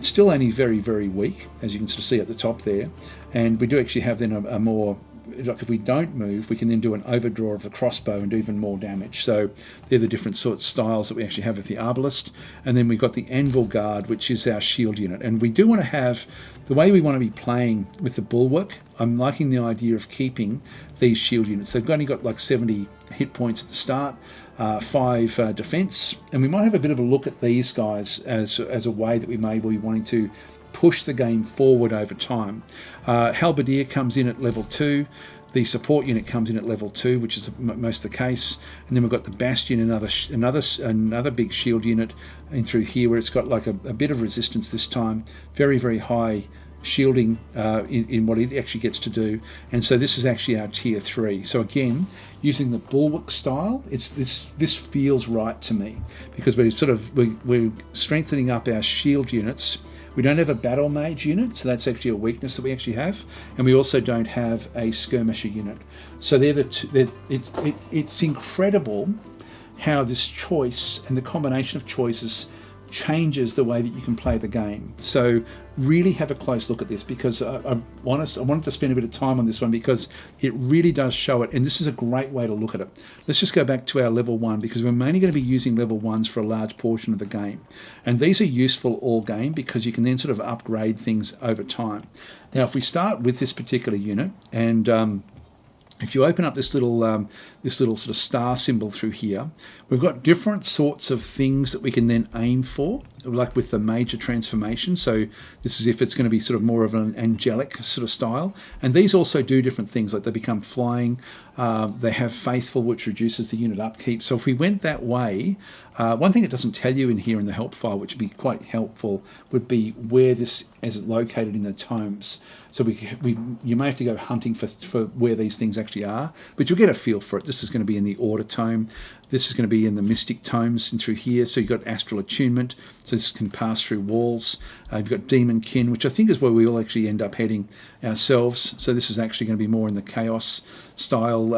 Still only very, very weak, as you can sort of see at the top there. And we do actually have then a more, like if we don't move, we can then do an overdraw of the crossbow and do even more damage. So they're the different sort of styles that we actually have with the Arbalist. And then we've got the Anvil Guard, which is our shield unit. And we do want to have, the way we want to be playing with the Bulwark, I'm liking the idea of keeping these shield units. They've only got like 70 hit points at the start, 5 defense, and we might have a bit of a look at these guys as a way that we may be wanting to push the game forward over time. Halberdier comes in at level 2. The support unit comes in at level 2, which is most of the case. And then we've got the Bastion, another big shield unit in through here, where it's got like a bit of resistance this time. Very, very high shielding in what it actually gets to do. And so this is actually our tier 3. So again, using the bulwark style. This feels right to me because we're strengthening up our shield units. We don't have a battle mage unit, so that's actually a weakness that we actually have, and we also don't have a skirmisher unit. So it's incredible how this choice and the combination of choices changes the way that you can play the game. So really have a close look at this, because I wanted to spend a bit of time on this one because it really does show it, and this is a great way to look at it. Let's just go back to our level 1, because we're mainly going to be using level 1s for a large portion of the game, and these are useful all game because you can then sort of upgrade things over time. Now if we start with this particular unit, and if you open up this little sort of star symbol through here, we've got different sorts of things that we can then aim for, like with the major transformation. So this is if it's going to be sort of more of an angelic sort of style. And these also do different things, like they become flying. They have faithful, which reduces the unit upkeep. So if we went that way, one thing it doesn't tell you in here in the help file, which would be quite helpful, would be where this is located in the tomes. So you may have to go hunting for where these things actually are, but you'll get a feel for it. This is going to be in the Order tome. This is going to be in the Mystic tomes and through here. So you've got Astral Attunement, so this can pass through walls. You've got Demon Kin, which I think is where we all actually end up heading ourselves. So this is actually going to be more in the Chaos style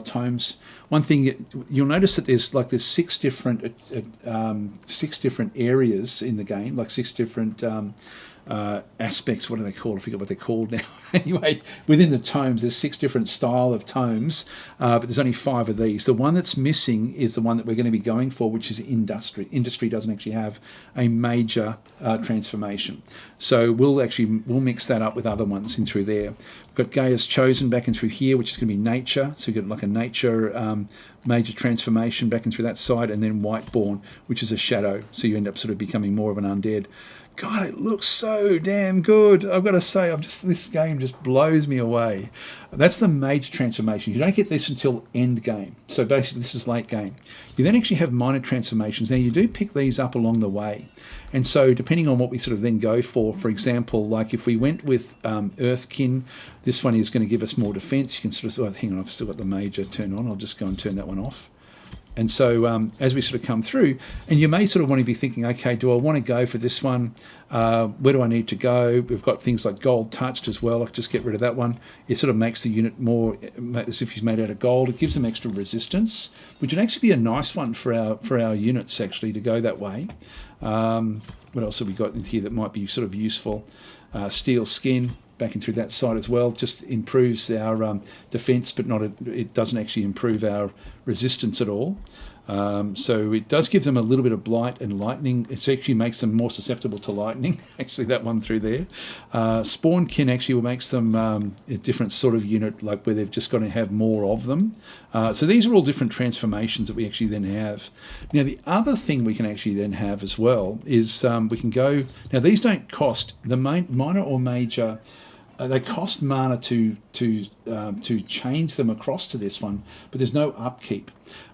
tomes. One thing you'll notice that there's 6 different areas in the game, like 6 different aspects. What are they called? I forget what they're called now. Anyway, within the tomes, there's 6 different style of tomes, but there's only 5 of these. The one that's missing is the one that we're going to be going for, which is Industry. Industry doesn't actually have a major transformation, so we'll mix that up with other ones in through there. We've got Gaia's Chosen back in through here, which is going to be Nature. So you've got like a Nature major transformation back in through that side, and then Whiteborn, which is a Shadow. So you end up sort of becoming more of an undead. God, it looks so damn good. I've got to say, this game just blows me away. That's the major transformation. You don't get this until end game. So basically, this is late game. You then actually have minor transformations. Now, you do pick these up along the way. And so depending on what we sort of then go for example, like if we went with Earthkin, this one is going to give us more defense. You can sort of, hang on, I've still got the major turned on. I'll just go and turn that one off. And so as we sort of come through, and you may sort of want to be thinking, okay, do I want to go for this one? Where do I need to go? We've got things like Gold Touched as well. I'll just get rid of that one. It sort of makes the unit more as if he's made out of gold. It gives them extra resistance, which would actually be a nice one for our units actually to go that way. What else have we got in here that might be sort of useful? Steel Skin. Back in through that side as well, just improves our defense, but it doesn't actually improve our resistance at all. So it does give them a little bit of blight and lightning. It actually makes them more susceptible to lightning, actually that one through there. Spawnkin actually makes them a different sort of unit, like where they've just got to have more of them. So these are all different transformations that we actually then have. Now the other thing we can actually then have as well is we can go, now these don't cost, the minor or major, they cost mana to change them across to this one, but there's no upkeep.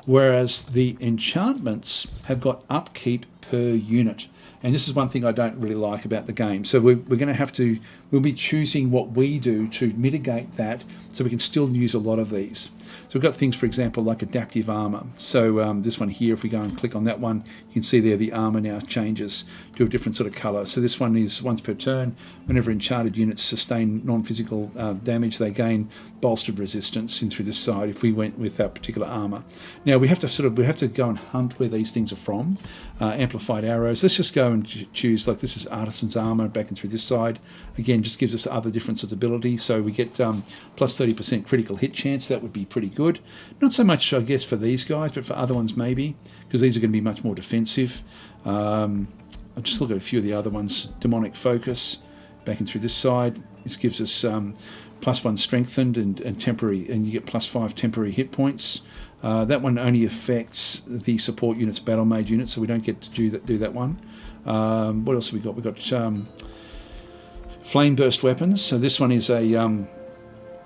Whereas the enchantments have got upkeep per unit. And this is one thing I don't really like about the game. So we're going to we'll be choosing what we do to mitigate that so we can still use a lot of these. So we've got things, for example, like adaptive armor. So this one here, if we go and click on that one, you can see there the armor now changes to a different sort of color. So this one is once per turn. Whenever enchanted units sustain non-physical damage, they gain bolstered resistance in through this side if we went with that particular armor. Now we have to go and hunt where these things are from. Amplified arrows. Let's just go and choose, like this is artisan's armor back and through this side. Again, just gives us other different sorts of abilities. So we get plus 30% critical hit chance. That would be pretty good. Not so much, I guess, for these guys, but for other ones maybe, because these are going to be much more defensive. I'll just look at a few of the other ones. Demonic focus back and through this side. This gives us +1 strengthened and temporary, and you get +5 temporary hit points. That one only affects the support units, battle mage units, so we don't get to do that one. What else have we got? We've got flame burst weapons. So this one is a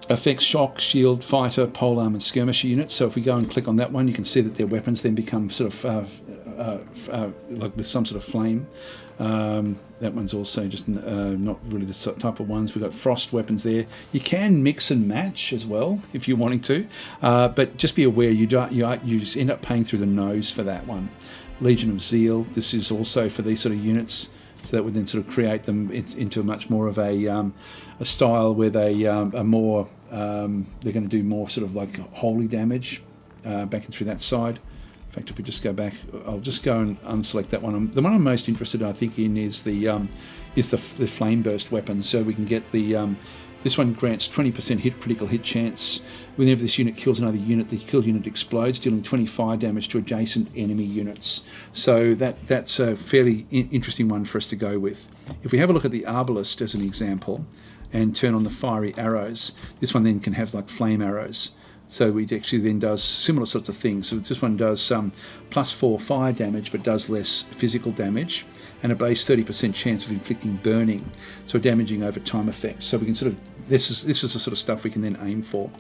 affects shock, shield, fighter, polearm and skirmisher units. So if we go and click on that one, you can see that their weapons then become sort of like with some sort of flame. That one's also just not really the type of ones. We've got frost weapons there. You can mix and match as well if you're wanting to, but just be aware you just end up paying through the nose for that one. Legion of Zeal. This is also for these sort of units, so that would then sort of create them into much more of a style where they are more. They're going to do more sort of like holy damage back and through that side. In fact, if we just go back, I'll just go and unselect that one. The one I'm most interested in, I think, in is the flame burst weapon. So we can get the this one grants 20% critical hit chance. Whenever this unit kills another unit, the kill unit explodes, dealing 25 damage to adjacent enemy units. So that's a fairly interesting one for us to go with. If we have a look at the Arbalist as an example, and turn on the fiery arrows, this one then can have like flame arrows. So it actually then does similar sorts of things. So this one does +4 fire damage, but does less physical damage, and a base 30% chance of inflicting burning, so damaging over time effects. So we can sort of, this is the sort of stuff we can then aim for.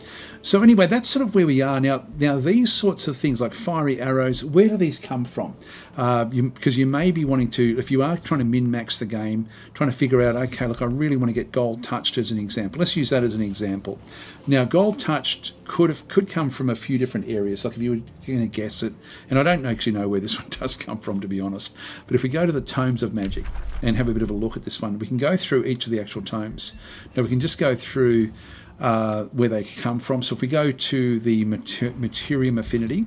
So anyway, that's sort of where we are now. Now these sorts of things like fiery arrows, where do these come from? Because you may be wanting to, if you are trying to min-max the game, trying to figure out, okay, look, I really want to get gold touched as an example. Let's use that as an example. Now, gold touched could come from a few different areas. Like if you were going to guess it, and I don't actually know where this one does come from, to be honest. But if we go to the Tomes of Magic and have a bit of a look at this one, we can go through each of the actual tomes. Now we can just go through where they come from. So if we go to the Materium Affinity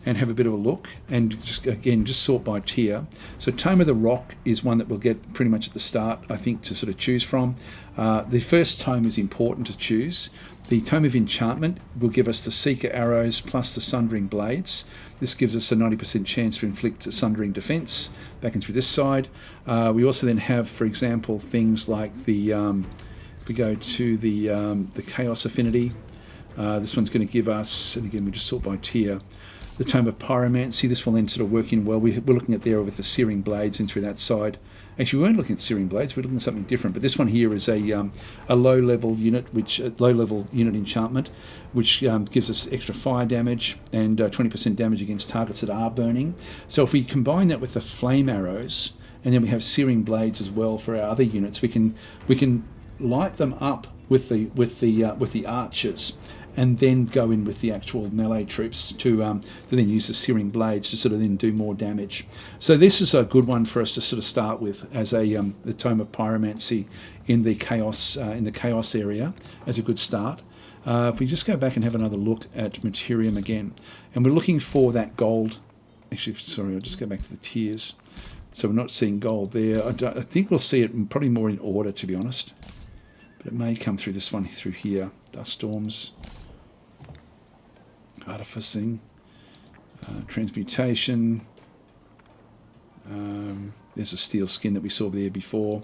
and have a bit of a look, and just sort by tier. So Tome of the Rock is one that we'll get pretty much at the start, I think, to sort of choose from. The first tome is important to choose. The Tome of Enchantment will give us the Seeker Arrows plus the Sundering Blades. This gives us a 90% chance to inflict a Sundering Defense back and through this side. We also then have, for example, things like the, if we go to the Chaos Affinity, this one's going to give us, and again we just sort by tier, the Tome of Pyromancy. This will then sort of work in well. We're looking at there with the Searing Blades in through that side. Actually, we weren't looking at Searing Blades. We're looking at something different. But this one here is a low-level unit, low-level unit enchantment, which gives us extra fire damage and 20% damage against targets that are burning. So if we combine that with the flame arrows, and then we have Searing Blades as well for our other units, we can light them up with the archers, and then go in with the actual melee troops to then use the Searing Blades to sort of then do more damage. So this is a good one for us to sort of start with as the Tome of Pyromancy in the chaos area as a good start. If we just go back and have another look at Materium again, and we're looking for that gold. Actually, sorry, I'll just go back to the tiers. So we're not seeing gold there. I think we'll see it probably more in order, to be honest. But it may come through this one through here. Dust Storms. Artificing, Transmutation, there's a Steel Skin that we saw there before,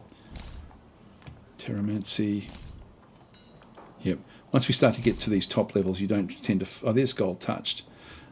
Terramancy. Yep, once we start to get to these top levels, you don't tend to, oh, there's Gold Touched.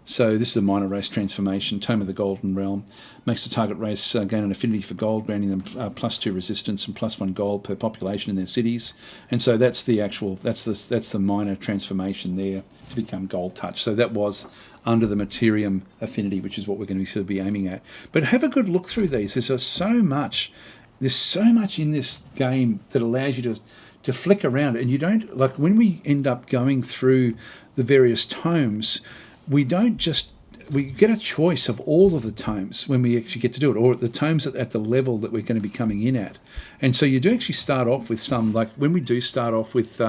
So this is a minor race transformation. Tome of the Golden Realm makes the target race gain an affinity for gold, granting them +2 resistance and +1 gold per population in their cities. And so that's the actual, that's the minor transformation there to become Gold Touch. So that was under the Materium Affinity, which is what we're going to sort of be aiming at. But have a good look through these. There's so much in this game that allows you to flick around, and you don't, like when we end up going through the various tomes, we get a choice of all of the tomes when we actually get to do it, or the tomes at the level that we're going to be coming in at. And so you do actually start off with some, like when we do start off with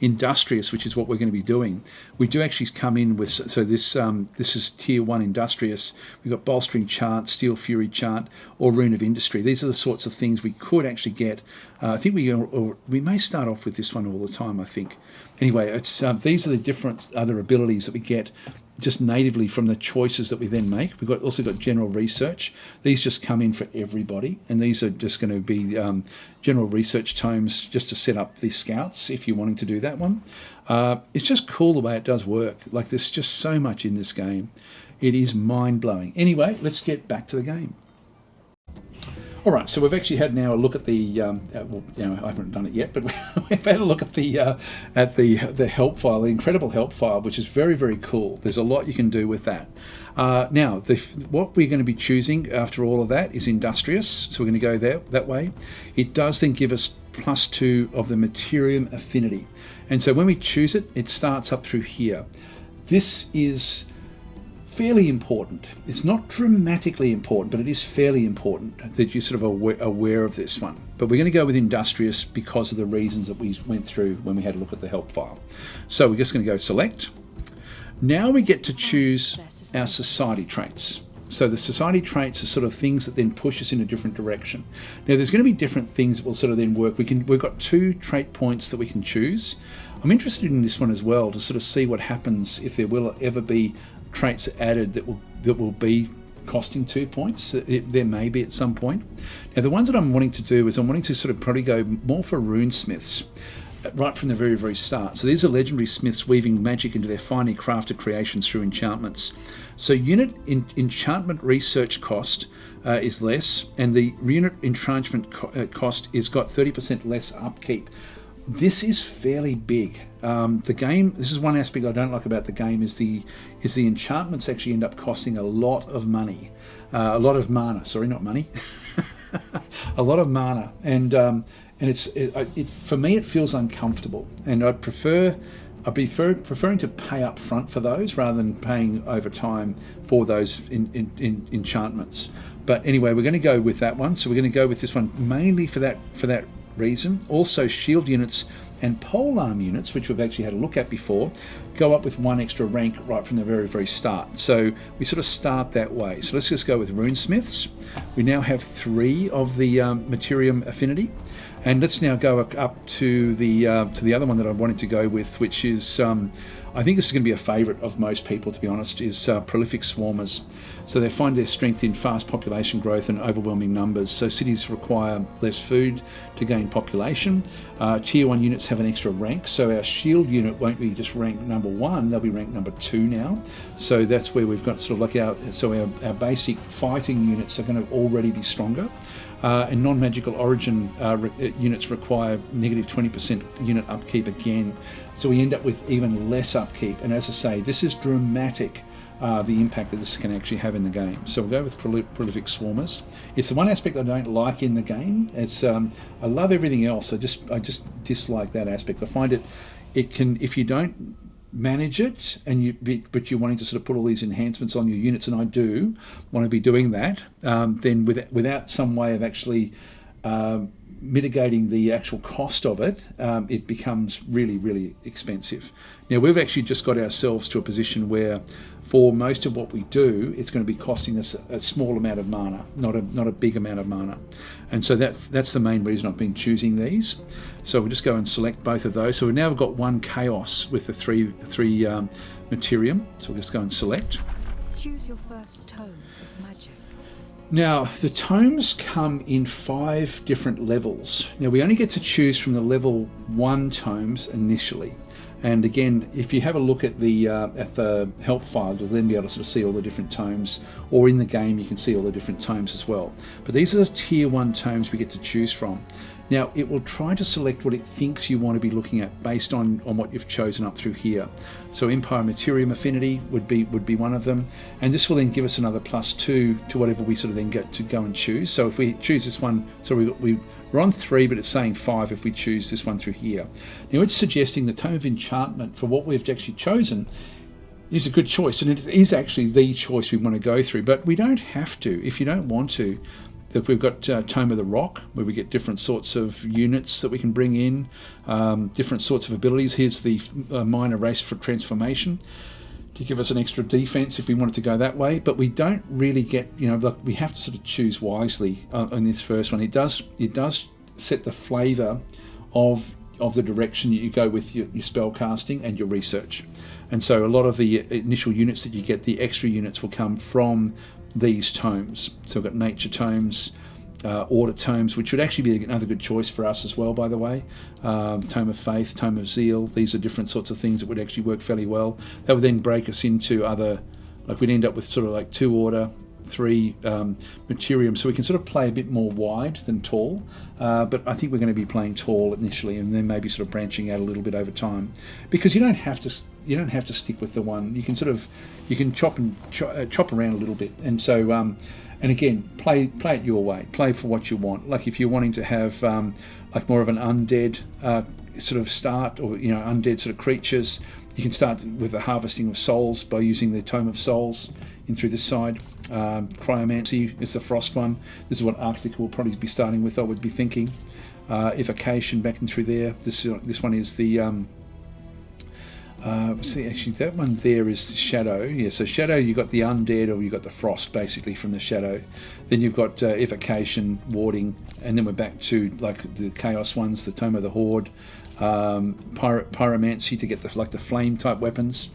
Industrious, which is what we're going to be doing, we do actually come in with, so this is Tier 1 Industrious. We've got Bolstering Chant, Steel Fury Chant, or Rune of Industry. These are the sorts of things we could actually get. I think we may start off with this one all the time, I think. Anyway, it's these are the different other abilities that we get just natively from the choices that we then make. We've also got general research. These just come in for everybody, and these are just going to be general research tomes just to set up the scouts if you're wanting to do that one. It's just cool the way it does work. Like there's just so much in this game. It is mind-blowing. Anyway, let's get back to the game. All right, so we've actually had now a look at the. Well, I haven't done it yet, but we've had a look at the help file, the incredible help file, which is very, very cool. There's a lot you can do with that. Now, what we're going to be choosing after all of that is industrious, so we're going to go that way. It does then give us +2 of the Materium affinity, and so when we choose it, it starts up through here. This is fairly important. It's not dramatically important, but it is fairly important that you're sort of aware of this one. But we're going to go with industrious because of the reasons that we went through when we had a look at the help file. So we're just going to go select. Now we get to choose our society traits. So the society traits are sort of things that then push us in a different direction. Now there's going to be different things that will sort of then work. We've got 2 trait points that we can choose. I'm interested in this one as well to sort of see what happens if there will ever be traits added that will be costing 2 points. There may be at some point. Now the ones that I'm wanting to do is I'm wanting to sort of probably go more for runesmiths right from the very, very start. So these are legendary smiths weaving magic into their finely crafted creations through enchantments. So unit enchantment research cost is less, and the unit entrenchment cost is got 30% less upkeep. This is fairly big. The game, this is one aspect I don't like about the game, is the enchantments actually end up costing a lot of money. A lot of mana, sorry, not money. A lot of mana. And for me it feels uncomfortable. And I'd be preferring to pay up front for those rather than paying over time for those in enchantments. But anyway, we're going to go with that one. So we're going to go with this one mainly for that reason. Also, shield units and polearm units, which we've actually had a look at before, go up with 1 extra rank right from the very, very start. So we sort of start that way. So let's just go with runesmiths. We now have 3 of the Materium affinity, and let's now go up to the other one that I wanted to go with, which is I think this is going to be a favourite of most people, to be honest, is prolific swarmers. So they find their strength in fast population growth and overwhelming numbers. So cities require less food to gain population. Tier 1 units have an extra rank, so our shield unit won't be just ranked number 1, they'll be ranked number 2 now. So that's where we've got sort of like our basic fighting units are going to already be stronger. And non-magical origin units require negative 20% unit upkeep again. So we end up with even less upkeep. And as I say, this is dramatic, the impact that this can actually have in the game. So we'll go with prolific swarmers. It's the one aspect I don't like in the game. It's I love everything else. I just dislike that aspect. I find it can, if you don't manage it but you're wanting to sort of put all these enhancements on your units, and I do want to be doing that, then without some way of actually mitigating the actual cost of it, it becomes really, really expensive. Now we've actually just got ourselves to a position where for most of what we do, it's going to be costing us a small amount of mana, not a big amount of mana. And so that's the main reason I've been choosing these. So we'll just go and select both of those. So we've now got 1 chaos with the three Materium. So we'll just go and select. Choose your first tome of magic. Now, the tomes come in 5 different levels. Now, we only get to choose from the level 1 tomes initially. And again, if you have a look at the help file, you'll then be able to sort of see all the different tomes, or in the game you can see all the different tomes as well. But these are the tier 1 tomes we get to choose from. Now, it will try to select what it thinks you want to be looking at based on what you've chosen up through here. So Empire Materium Affinity would be one of them, and this will then give us another +2 to whatever we sort of then get to go and choose. So if we choose this one, so we're on 3, but it's saying 5 if we choose this one through here. Now it's suggesting the Tome of Enchantment for what we've actually chosen is a good choice, and it is actually the choice we want to go through, but we don't have to if you don't want to. That we've got Tome of the Rock, where we get different sorts of units that we can bring in, different sorts of abilities. Here's the minor race for transformation to give us an extra defense if we wanted to go that way. But we don't really get, we have to sort of choose wisely on this first one. It does set the flavour of the direction you go with your spell casting and your research. And so a lot of the initial units that you get, the extra units, will come from these tomes. So we've got nature tomes, order tomes, which would actually be another good choice for us as well, by the way. Tome of Faith, Tome of Zeal, these are different sorts of things that would actually work fairly well. That would then break us into other, like we'd end up with sort of like 2 order, 3 materium, so we can sort of play a bit more wide than tall. But I think we're going to be playing tall initially, and then maybe sort of branching out a little bit over time, because you don't have to stick with the one. You can chop around a little bit, and so and again, play it your way. Play for what you want. Like if you're wanting to have like more of an undead sort of start, or undead sort of creatures, you can start with the harvesting of souls by using the Tome of Souls in through this side. Cryomancy is the frost one. This is what Arctic will probably be starting with, I would be thinking. Evocation back in through there. This one is the see, actually that one there is the shadow. Yeah, so shadow, you got the undead, or you got the frost basically from the shadow. Then you've got evocation, warding, and then we're back to like the chaos ones, the Tome of the Horde, pyromancy to get the flame type weapons.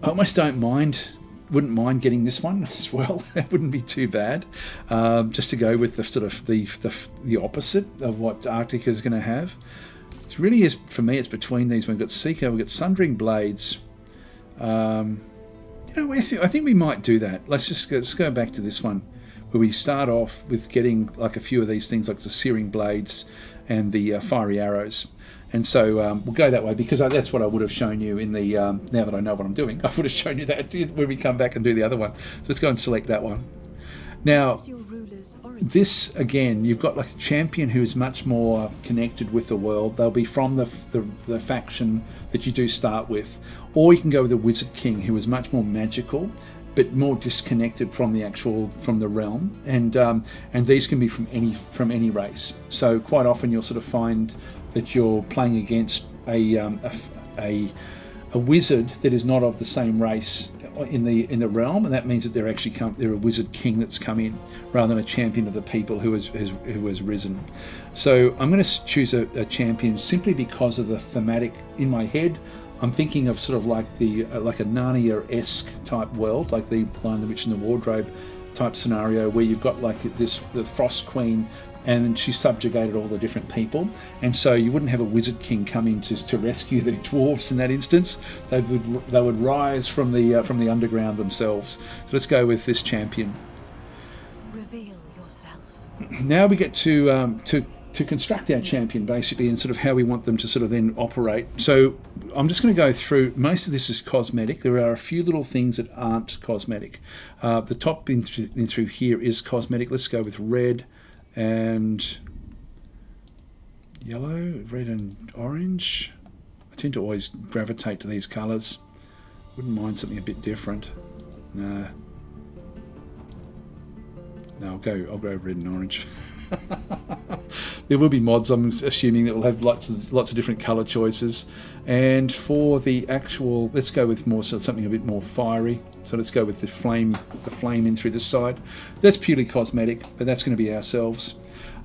I almost wouldn't mind getting this one as well. That wouldn't be too bad, just to go with the sort of the opposite of what Arctic is going to have. It really is, for me, it's between these. We've got Seeker, we've got Sundering Blades. I think we might do that. Let's go back to this one, where we start off with getting like a few of these things, like the Searing Blades and the Fiery Arrows. And so we'll go that way, because that's what I would have shown you in the, now that I know what I'm doing, I would have shown you that when we come back and do the other one. So let's go and select that one. Now, this, again, you've got like a champion who is much more connected with the world. They'll be from the faction that you do start with. Or you can go with a Wizard King, who is much more magical, but more disconnected from the realm. And these can be from any race. So quite often you'll sort of find that you're playing against a wizard that is not of the same race in the realm, and that means that they're a wizard king that's come in, rather than a champion of the people who has risen. So I'm going to choose a champion simply because of the thematic in my head. I'm thinking of sort of like like a Narnia-esque type world, like the Lion, the Witch and the Wardrobe type scenario, where you've got like the Frost Queen, and she subjugated all the different people, and so you wouldn't have a Wizard King come in to rescue the dwarves in that instance. They would rise from the underground themselves. So let's go with this champion. Reveal yourself. Now we get to construct our champion, basically, and sort of how we want them to sort of then operate. So I'm just going to go through. Most of this is cosmetic. There are a few little things that aren't cosmetic. The top in through here is cosmetic. Let's go with red and yellow, red and orange. I tend to always gravitate to these colours. Wouldn't mind something a bit different. No, I'll go red and orange. There will be mods, I'm assuming, that will have lots of different colour choices. And for the actual, let's go with something a bit more fiery. So let's go with the flame in through this side. That's purely cosmetic, but that's going to be ourselves.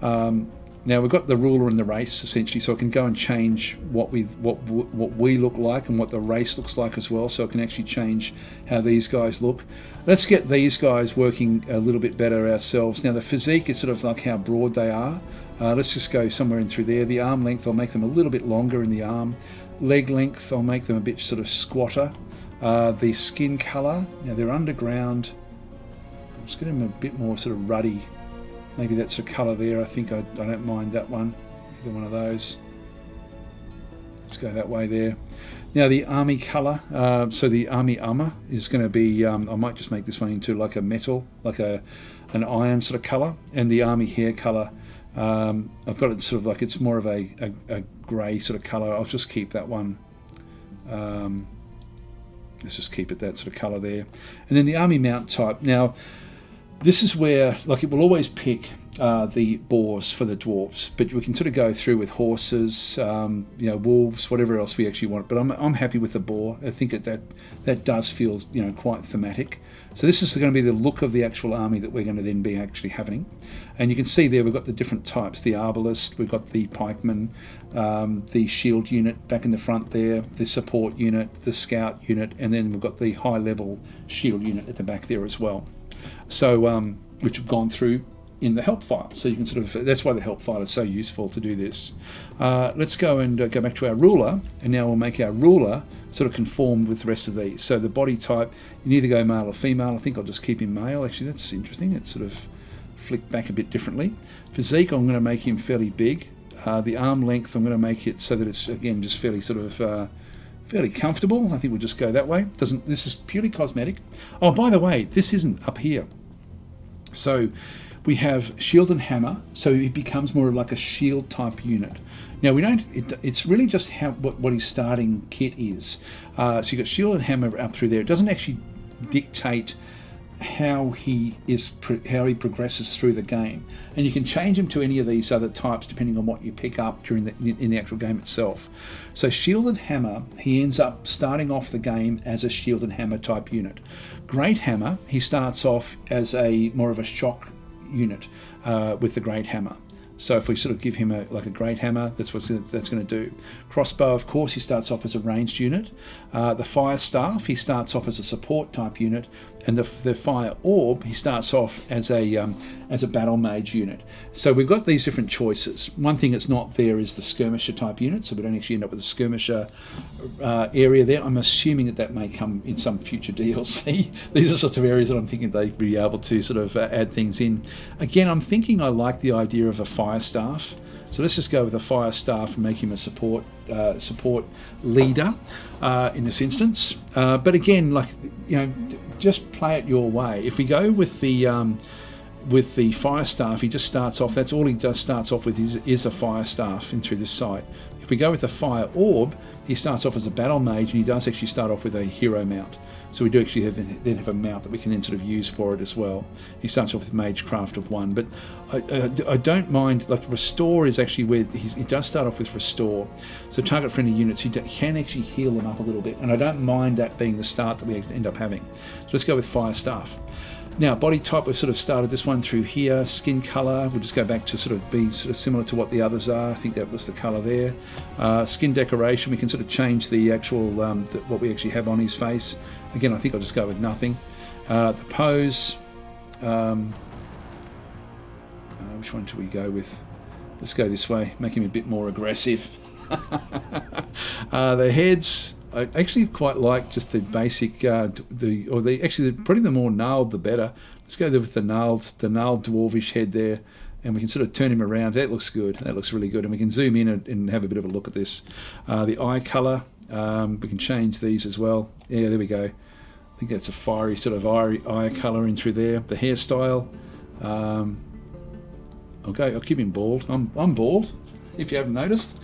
Now we've got the ruler and the race essentially, so I can go and change what we look like and what the race looks like as well. So I can actually change how these guys look. Let's get these guys working a little bit better ourselves. Now the physique is sort of like how broad they are. Let's just go somewhere in through there. The arm length, I'll make them a little bit longer in the arm. Leg length, I'll make them a bit sort of squatter. The skin colour, now they're underground. I'm just getting them a bit more sort of ruddy. Maybe that's a colour there. I think I don't mind that one. Either one of those. Let's go that way there. Now the army colour, so the army armour is going to be, I might just make this one into like a metal, like an iron sort of colour. And the army hair colour, I've got it sort of like, it's more of a grey sort of colour. I'll just keep that one. Let's just keep it that sort of colour there. And then the army mount type. Now, this is where, like, it will always pick the boars for the dwarves, but we can sort of go through with horses, wolves, whatever else we actually want. But I'm happy with the boar. I think that does feel, quite thematic. So this is going to be the look of the actual army that we're going to then be actually having. And you can see there we've got the different types, the arbalist, we've got the pikeman, the shield unit back in the front there, the support unit, the scout unit, and then we've got the high level shield unit at the back there as well. So, which have gone through in the help file. So you can sort of, that's why the help file is so useful to do this. Let's go and go back to our ruler, and now we'll make our ruler sort of conform with the rest of these. So the body type, you can either go male or female. I think I'll just keep him male. Actually, that's interesting. It's sort of flicked back a bit differently. Physique, I'm going to make him fairly big. The arm length, I'm going to make it so that it's, again, just fairly sort of fairly comfortable. I think we'll just go that way. This is purely cosmetic. Oh, by the way, this isn't up here. So we have shield and hammer, so it becomes more like a shield type unit. Now we don't. It's really just what his starting kit is. So you've got shield and hammer up through there. It doesn't actually dictate how he progresses through the game, and you can change him to any of these other types depending on what you pick up in the actual game itself. So shield and hammer, he ends up starting off the game as a shield and hammer type unit. Great hammer, he starts off as more of a shock unit with the great hammer. So if we sort of give him a great hammer, that's what that's going to do. Crossbow, of course, he starts off as a ranged unit. The fire staff, he starts off as a support type unit, and the fire orb, he starts off as a battle mage unit. So we've got these different choices. One thing that's not there is the skirmisher type unit, so we don't actually end up with a skirmisher area there. I'm assuming that may come in some future DLC. These are sorts of areas that I'm thinking they'd be able to sort of add things in. Again, I'm thinking I like the idea of a fire staff. So let's just go with a fire staff and make him a support leader in this instance. But again, just play it your way. If we go with the fire staff, he just starts off. That's all he does. Starts off with is a fire staff in through this site. If we go with the fire orb, he starts off as a battle mage, and he does actually start off with a hero mount. So we do actually have a mount that we can then sort of use for it as well. He starts off with Magecraft of 1, but I don't mind, Restore is actually where he does start off with Restore. So target friendly units, he can actually heal them up a little bit, and I don't mind that being the start that we end up having. So let's go with Fire Staff. Now, body type, we've sort of started this one through here. Skin colour, we'll just go back to sort of be sort of similar to what the others are. I think that was the colour there. Skin decoration, we can sort of change the actual, what we actually have on his face. Again, I think I'll just go with nothing. The pose, which one should we go with? Let's go this way, make him a bit more aggressive. The heads, I actually quite like just the basic, probably the more gnarled the better. Let's go there with the gnarled dwarvish head there, and we can sort of turn him around. That looks good. That looks really good, and we can zoom in and have a bit of a look at this. The eye colour, we can change these as well. Yeah, there we go. I think that's a fiery sort of eye colour in through there. The hairstyle, I'll keep him bald. I'm bald, if you haven't noticed.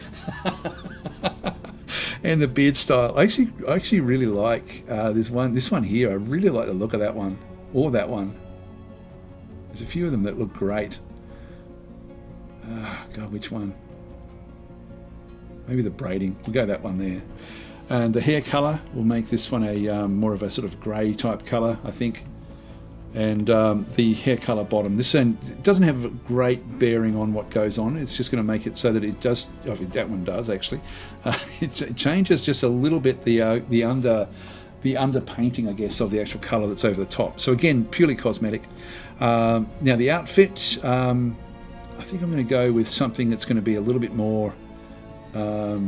And the beard style, I actually really like this one here. I really like the look of that one, or that one. There's a few of them that look great. God, which one? Maybe the braiding. We'll go that one there. And the hair colour, we'll make this one a more of a sort of grey type colour, I think. And the hair colour bottom. This end doesn't have a great bearing on what goes on. It's just going to make it so that it does. Oh, that one does actually. It changes just a little bit the under painting, I guess, of the actual colour that's over the top. So again, purely cosmetic. Now the outfit, I think I'm going to go with something that's going to be a little bit more. Where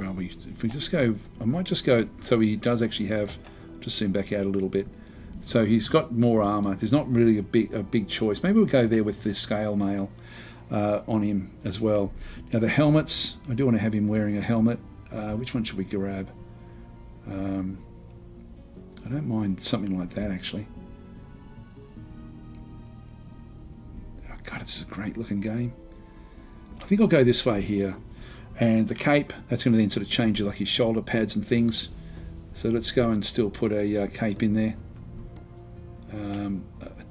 are we? If we just go, I might just go. So he does actually have. Just zoom back out a little bit. So he's got more armour. There's not really a big choice. Maybe we'll go there with the scale mail on him as well. Now the helmets. I do want to have him wearing a helmet. Which one should we grab? I don't mind something like that actually. Oh God, it's a great looking game. I think I'll go this way here. And the cape, that's going to then sort of change like his shoulder pads and things. So let's go and still put a cape in there.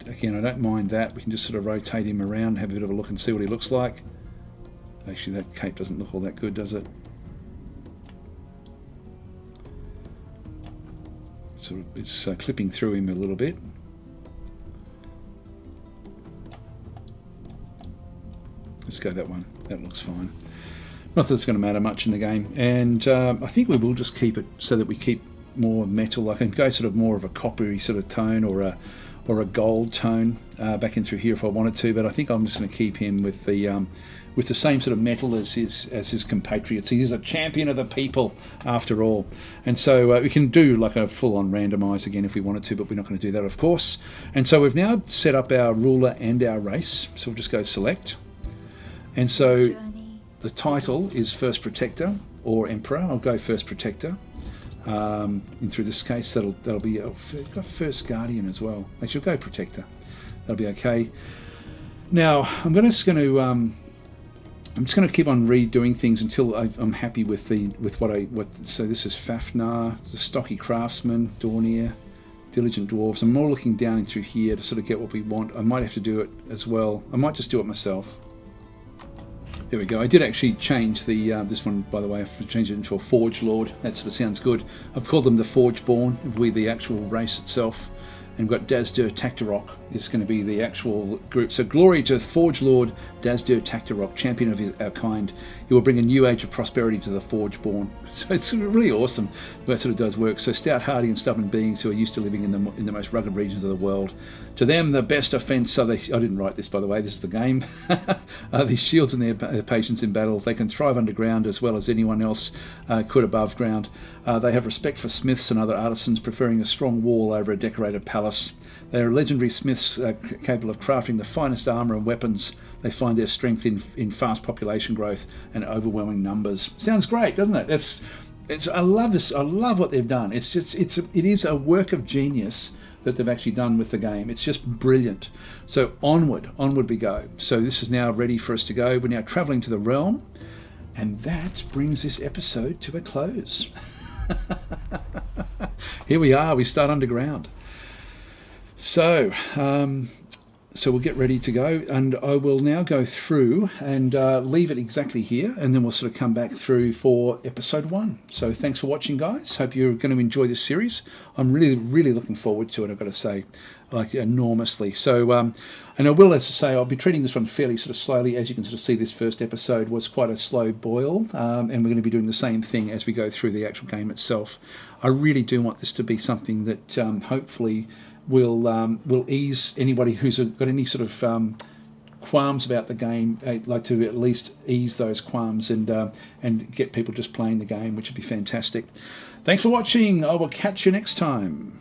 Again, I don't mind that. We can just sort of rotate him around, have a bit of a look and see what he looks like. Actually, that cape doesn't look all that good, does it? Sort of, it's clipping through him a little bit. Let's go that one. That looks fine. Not that it's going to matter much in the game. And I think we will just keep it so that we keep more metal. I can go sort of more of a coppery sort of tone, or or a gold tone back in through here if I wanted to, but I think I'm just going to keep him with the same sort of metal as his compatriots. He is a champion of the people after all. And so we can do like a full-on randomise again if we wanted to, but we're not going to do that, of course. And so we've now set up our ruler and our race. So we'll just go select. And so the title is First Protector or Emperor. I'll go First Protector. And through this case, that'll be got First Guardian as well. Actually, I'll go Protector. That'll be okay. Now I'm just going to keep on redoing things until I'm happy with what. So this is Fafnar, the Stocky Craftsman, Dornier, Diligent Dwarves. I'm more looking down through here to sort of get what we want. I might have to do it as well. I might just do it myself. There we go. I did actually change the this one, by the way. I've changed it into a Forge Lord. That sort of sounds good. I've called them the Forge Born. It'll be the actual race itself. And we've got DasTactic is going to be the actual group. So glory to Forge Lord DasTactic, champion of our kind. He will bring a new age of prosperity to the Forgeborn. So it's really awesome the way it sort of does work. So stout, hardy and stubborn beings who are used to living in the most rugged regions of the world. To them, the best offence are I didn't write this, by the way. This is the game. These shields and their patience in battle. They can thrive underground as well as anyone else could above ground. They have respect for smiths and other artisans, preferring a strong wall over a decorated palace. They are legendary smiths capable of crafting the finest armour and weapons. They find their strength in fast population growth and overwhelming numbers. Sounds great, doesn't it? I love this. I love what they've done. It is a work of genius that they've actually done with the game. It's just brilliant. So onward we go. So this is now ready for us to go. We're now travelling to the realm, and that brings this episode to a close. Here we are. We start underground. So we'll get ready to go, and I will now go through and leave it exactly here, and then we'll sort of come back through for episode 1. So thanks for watching, guys. Hope you're going to enjoy this series. I'm really, really looking forward to it, I've got to say, like enormously. So, and I will, as I say, I'll be treating this one fairly sort of slowly. As you can sort of see, this first episode was quite a slow boil, and we're going to be doing the same thing as we go through the actual game itself. I really do want this to be something that hopefully will ease anybody who's got any sort of qualms about the game. I'd like to at least ease those qualms and get people just playing the game, which would be fantastic. Thanks for watching. I will catch you next time.